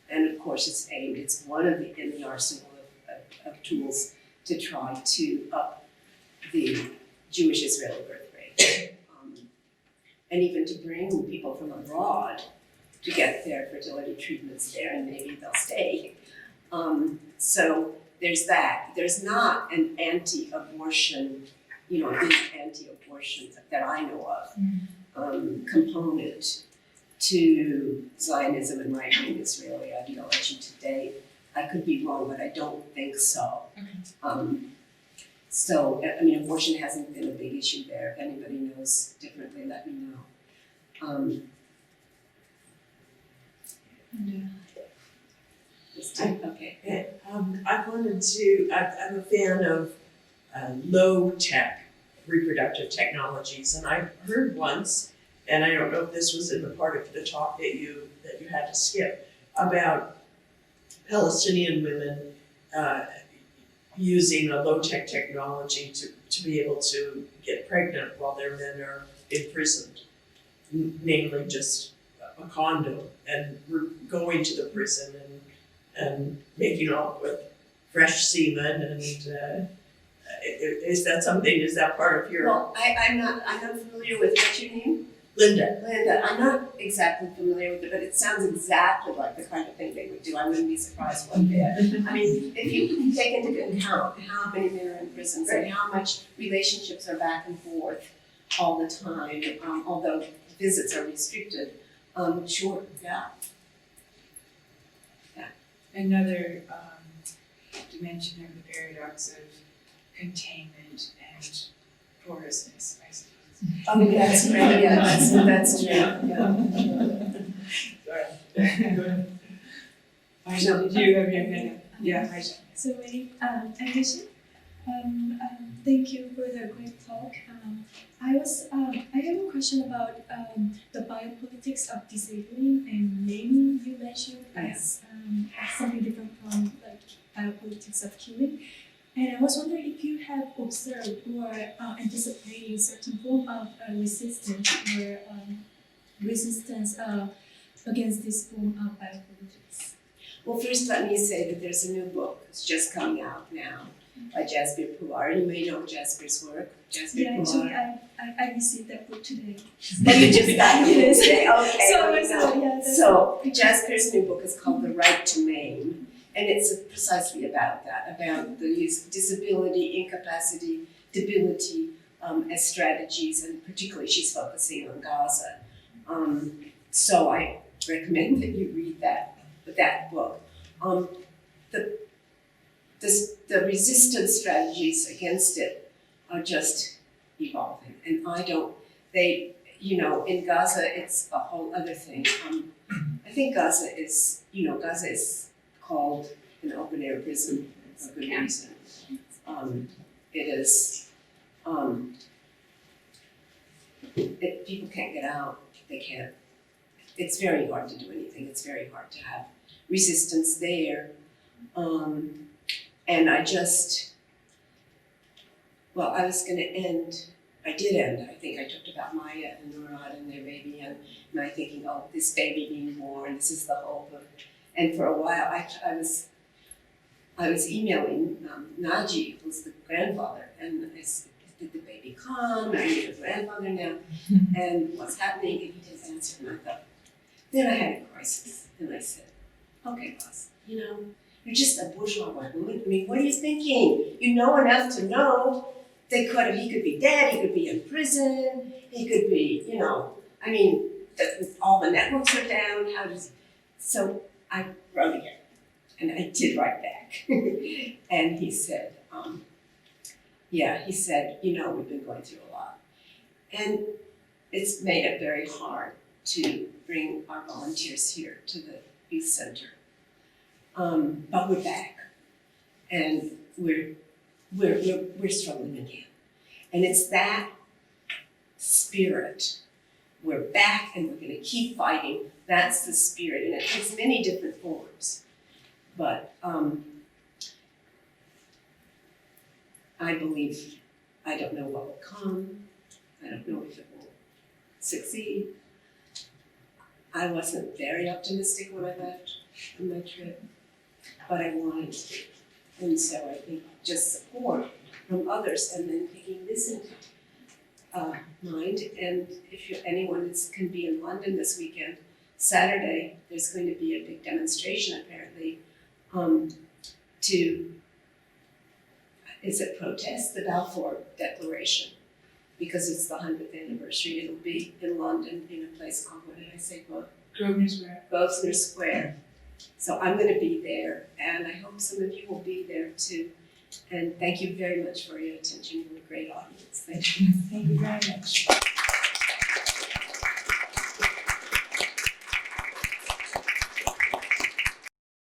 And of course it's one of in the arsenal of tools to try to up the Jewish Israeli birth rate. And even to bring people from abroad to get their fertility treatments there, and maybe they'll stay. So there's that. There's not an anti-abortion, you know, anti-abortion that I know of, component to Zionism and right-wing Israeli ideology today. I could be wrong, but I don't think so. So, I mean, abortion hasn't been a big issue there. If anybody knows differently, let me know. Okay. I wanted to, I'm a fan of low-tech reproductive technologies, and I heard once, and I don't know if this was in the part of the talk that you had to skip, about Palestinian women using a low-tech technology to be able to get pregnant while their men are imprisoned, namely just a condom, and going to the prison and making off with fresh semen, and is that something? Is that part of your? Well, I'm not familiar with what's your name? Linda. I'm not exactly familiar with it, but it sounds exactly like the kind of thing they would do. I wouldn't be surprised one bit. I mean, if you take into account how many men are in prisons and how much relationships are back and forth, all the time, although visits are restricted. Sure, yeah. Another dimension of the paradox of containment and porousness, I suppose. Oh, that's right, yeah, that's true, yeah. Marge, did you have your hand up? Yeah, Marge. So Alicia, thank you for the great talk. I have a question about the biopolitics of disabling and naming you mentioned as something different from like biopolitics of killing. And I was wondering if you have observed or anticipating certain form of resistance or resistance against this form of biopolitics. Well, first let me say that there's a new book, it's just coming out now, by Jasbir Puar. You may know Jasbir's work. Jasbir Actually, Puar. I received that book today. But you just got it Yes. today, okay. So Jasper's new book is called The Right to Maim, and it's precisely about that, about the use of disability, incapacity, debility as strategies, and particularly she's focusing on Gaza. So I recommend that you read that book. The resistance strategies against it are just evolving, and in Gaza it's a whole other thing. I think Gaza is called an open air prison for good reason. People can't get out, they can't. It's very hard to do anything, it's very hard to have resistance there. And I did end, I think I talked about Maya and Murad and their baby and my thinking, oh, this baby being born, this is the hope of, and for a while I was emailing Naji, who's the grandfather, and I said, did the baby come? I need a grandfather now, and what's happening? And he didn't answer, and I thought, then I had a crisis, and I said, okay, boss, you're just a bourgeois white woman. I mean, what are you thinking? You know enough to know he could be dead, he could be in prison, he could be, all the networks are down, so I wrote again, and I did write back. And he said, we've been going through a lot. And it's made it very hard to bring our volunteers here to the youth center. But we're back, and we're struggling again. And it's that spirit. We're back, and we're going to keep fighting. That's the spirit, and it takes many different forms. But I believe, I don't know what will come. I don't know if it will succeed. I wasn't very optimistic when I left on my trip, but I wanted to. And so I think just support from others and then taking this into mind. And if anyone can be in London this weekend, Saturday, there's going to be a big demonstration apparently to protest the Balfour Declaration, because it's the 100th anniversary. It'll be in London in a place called, what did I say, Grosvenor Square. So I'm going to be there, and I hope some of you will be there too. And thank you very much for your attention. You're a great audience. Thank you. Thank you very much.